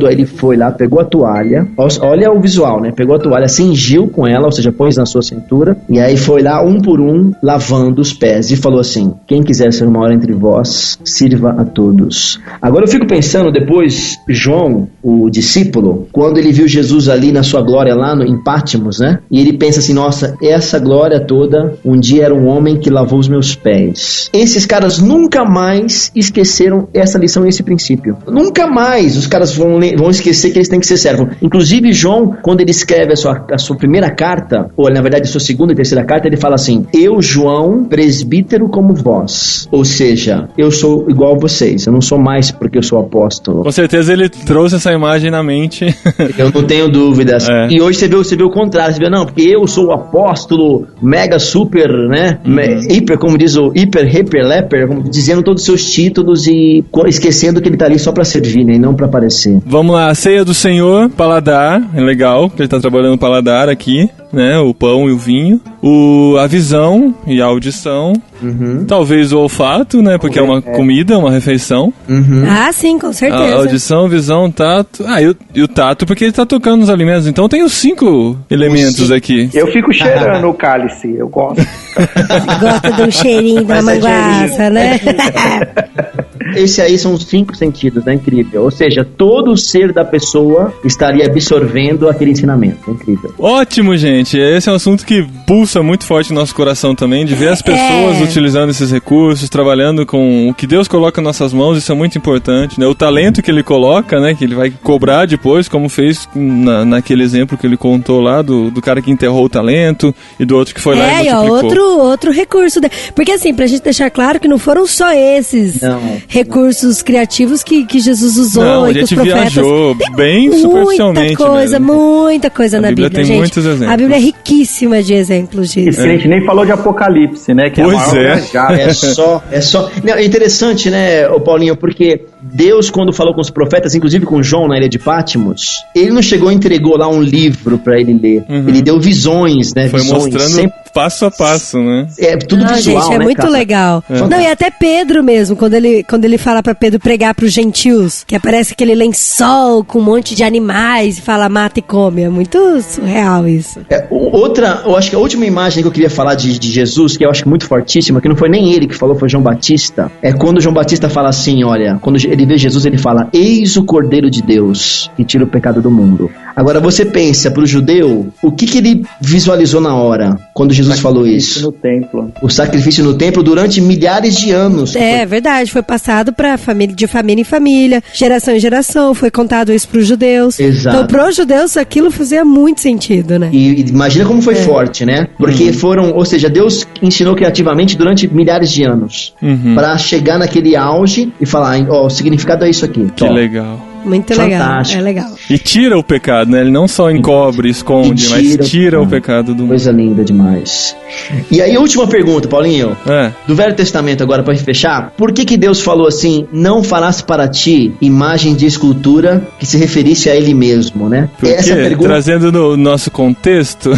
aí ele foi lá, pegou a toalha, olha o visual, né? Pegou a toalha, cingiu com ela, ou seja, pôs na sua cintura, e aí foi lá um por um, lavando os pés, e falou assim: quem quiser ser o maior entre vós, sirva a todos. Agora eu fico pensando, depois, João, o discípulo, quando ele viu Jesus ali na sua glória lá em Pátimos, né? E ele pensa assim: nossa, essa glória toda, um dia era um homem que lavou os meus pés. Esses caras nunca mais esqueceram essa lição e esse princípio. Nunca mais os caras vão esquecer que eles têm que ser servos. Inclusive João, quando ele escreve a sua primeira carta, ou na verdade a sua segunda e terceira carta, ele fala assim: eu, João, presbítero como vós. Ou seja, eu sou igual a vocês, eu não sou mais porque eu sou apóstolo. Com certeza ele trouxe essa imagem na mente. Eu não tenho dúvidas. E hoje você vê o contrário, você vê, não, porque eu sou o apóstolo mega super, né? Hiper, como diz o hiper, leper, dizendo todos os seus títulos e esquecendo que ele tá ali só pra servir, né? E não pra aparecer. Vamos lá, a ceia do Senhor, paladar, é legal, porque ele tá trabalhando o paladar aqui, né? O pão e o vinho. A visão e a audição. Talvez o olfato, né? Porque é uma comida, uma refeição. Ah, sim, com certeza. A audição, visão, tato. E o tato, porque ele tá tocando nos alimentos. Então tem os 5 elementos aqui. Eu fico cheirando o cálice, eu gosto. Gosta do cheirinho da manguaça, né? Esse aí são os 5 sentidos, né? Incrível. Ou seja, todo o ser da pessoa estaria absorvendo aquele ensinamento. Incrível. Ótimo, gente. Esse é um assunto que pulsa muito forte no nosso coração também, de ver as pessoas utilizando esses recursos, trabalhando com o que Deus coloca em nossas mãos. Isso é muito importante, né? O talento que ele coloca, né? Que ele vai cobrar depois, como fez naquele exemplo que ele contou lá, do cara que enterrou o talento e do outro que foi lá e multiplicou. Outro recurso. Porque assim, pra gente deixar claro que não foram só esses recursos criativos que Jesus usou. Não, e a que os gente profetas... viajou bem superficialmente Muita coisa na Bíblia, tem gente. muitos exemplos. A Bíblia é riquíssima de exemplos disso. A gente nem falou de Apocalipse, né? Que pois é só. Não, é interessante, né, Paulinho, porque Deus, quando falou com os profetas, inclusive com João na ilha de Pátimos, ele não chegou e entregou lá um livro pra ele ler. Ele deu visões, né? Foi mostrando passo a passo, né? É tudo visual, gente, é né, muito cara? legal. Não, e até Pedro mesmo, quando ele fala pra Pedro pregar pros gentios, que aparece aquele lençol com um monte de animais e fala mata e come. É muito surreal isso. Eu acho que a última imagem que eu queria falar de Jesus, que eu acho muito fortíssima, que não foi nem ele que falou, foi João Batista, é quando João Batista fala assim, olha, quando ele vê Jesus, ele fala: eis o Cordeiro de Deus que tira o pecado do mundo. Agora você pensa, pro judeu, o que ele visualizou na hora, quando Jesus falou isso? No templo. O sacrifício no templo durante milhares de anos. É verdade, foi passado pra família, de família em família, geração em geração, foi contado isso pros judeus. Exato. Então pros judeus aquilo fazia muito sentido, né? E imagina como foi forte, né? Porque ou seja, Deus ensinou criativamente durante milhares de anos, pra chegar naquele auge e falar, o significado é isso aqui. Que legal. Muito Fantástico. legal. É legal. E tira o pecado, né? Ele não só encobre, esconde, mas tira o pecado do mundo. Coisa linda demais. E aí, última pergunta, Paulinho. Do Velho Testamento, agora pra fechar. Por que Deus falou assim, não farás para ti imagem de escultura que se referisse a ele mesmo, né? Porque, essa pergunta... trazendo no nosso contexto...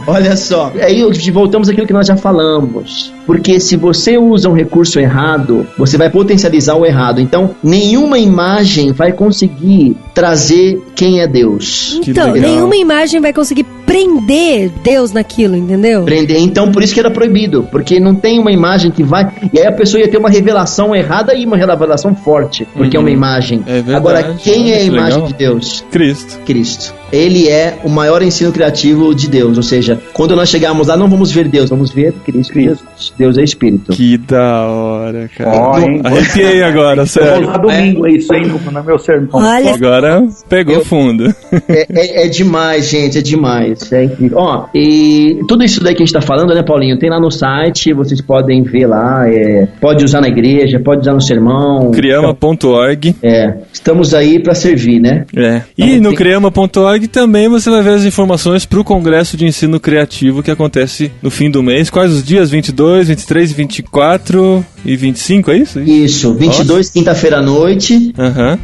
Olha só, aí voltamos àquilo que nós já falamos. Porque se você usa um recurso errado, você vai potencializar o errado. Então, nenhuma imagem vai conseguir trazer quem é Deus. Então, nenhuma imagem vai conseguir prender Deus naquilo, entendeu? Prender, então por isso que era proibido, porque não tem uma imagem que vai, e aí a pessoa ia ter uma revelação errada e uma revelação forte, porque é uma imagem. É verdade. Agora, quem é a imagem de Deus? Cristo. Ele é o maior ensino criativo de Deus, ou seja, quando nós chegarmos lá, não vamos ver Deus, vamos ver Cristo. Deus é Espírito. Que da hora, cara. Arrepiei agora, sério. Vou usar domingo isso, hein, no meu sermão. Olha. Agora pegou fundo. É demais, gente, é demais. É incrível. Ó, e tudo isso daí que a gente tá falando, né, Paulinho? Tem lá no site, vocês podem ver lá, pode usar na igreja, pode usar no sermão. Criama.org. Estamos aí pra servir, né? E no Criama.org também você vai ver as informações pro Congresso de Ensino Criativo que acontece no fim do mês. Quais os dias? 22, 23, 24 e 25, é isso? Isso, 22, quinta-feira à noite,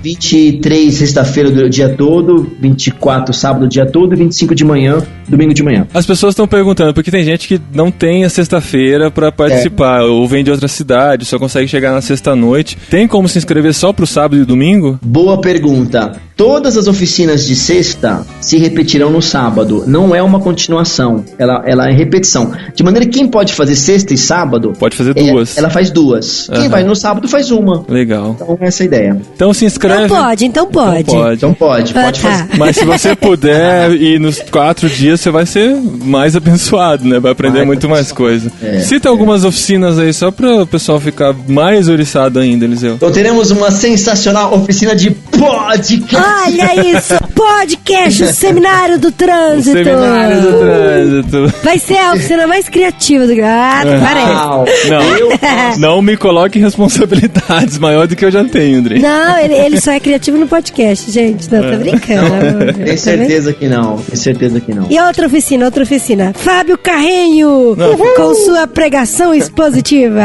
23, sexta-feira do dia todo, 24, sábado o dia todo e 25 de manhã, domingo de manhã. As pessoas estão perguntando, porque tem gente que não tem a sexta-feira pra participar, ou vem de outra cidade, só consegue chegar na sexta-noite. Tem como se inscrever só pro sábado e domingo? Boa pergunta. Todas as oficinas de sexta se repetirão no sábado. Não é uma continuação, ela é repetição. De maneira que quem pode fazer sexta e sábado... Pode fazer duas. Ela faz duas. Quem vai no sábado faz uma. Legal. Então essa é a ideia. Então se inscreve. Então pode fazer. Mas se você puder ir nos 4 dias, você vai ser mais abençoado, né? Vai aprender muito mais coisa. Cita algumas oficinas aí, só para o pessoal ficar mais oriçado ainda, Eliseu. Então teremos uma sensacional oficina de podcast. Olha isso, podcast, o Seminário do Trânsito. O Seminário do Trânsito. Vai ser a oficina mais criativa do parece. Não me coloque responsabilidades maior do que eu já tenho, André. Não, ele só é criativo no podcast, gente. Não, tô brincando. Tem certeza que não. Tem certeza que não. E outra oficina. Fábio Carrenho, com sua pregação expositiva.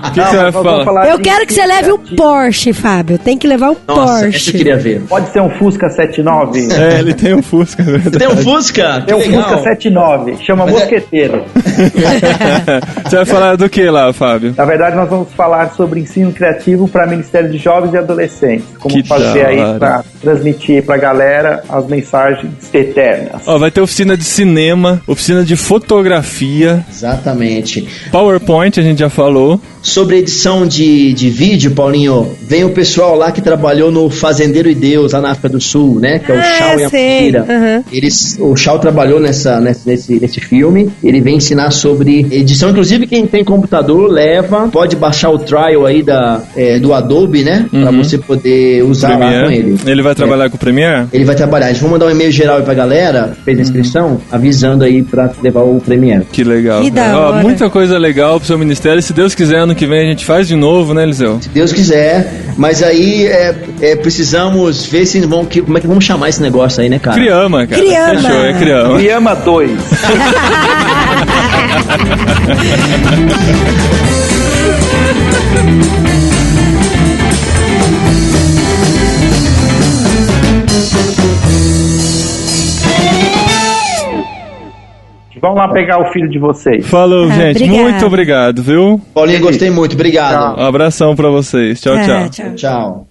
O que você vai falar? Eu quero que você leve um Porsche, Fábio. Tem que levar um Porsche. Essa eu queria ver. Pode ser um Fusca 79? Ele tem um Fusca, é verdade. Tem um Fusca? Tem um Fusca 79. Chama Mosqueteiro. Você vai falar do que lá, Fábio? Na verdade, nós vamos falar sobre ensino criativo para Ministério de Jovens e Adolescentes. Como fazer aí para transmitir pra galera as mensagens eternas. Vai ter oficina de cinema, oficina de fotografia. Exatamente. PowerPoint, a gente já falou. Sobre edição de vídeo, Paulinho, vem o pessoal lá que trabalhou no Fazendeiro e Deus, lá na África do Sul, né? Que é o Shaw e a Mentira. O Shaw trabalhou nesse filme. Ele vem ensinar sobre edição. Inclusive, quem tem computador, pode baixar o trial aí do Adobe, né? Pra você poder usar lá com ele. Ele vai trabalhar com o Premiere? Ele vai trabalhar. A gente vai mandar um e-mail geral aí pra galera, fez a inscrição, avisando aí pra levar o Premiere. Que legal. Que da hora. Muita coisa legal pro seu ministério. Se Deus quiser, ano que vem a gente faz de novo, né, Eliseu? Se Deus quiser. Mas aí precisamos ver como é que vamos chamar esse negócio aí, né, cara? Criama, cara. Criama. Fechou, Criama. Criama 2. Vamos lá pegar o filho de vocês. Falou, gente. Obrigado. Muito obrigado, viu? Paulinho, gostei muito. Obrigado. Um abração pra vocês. Tchau, tchau. Tchau.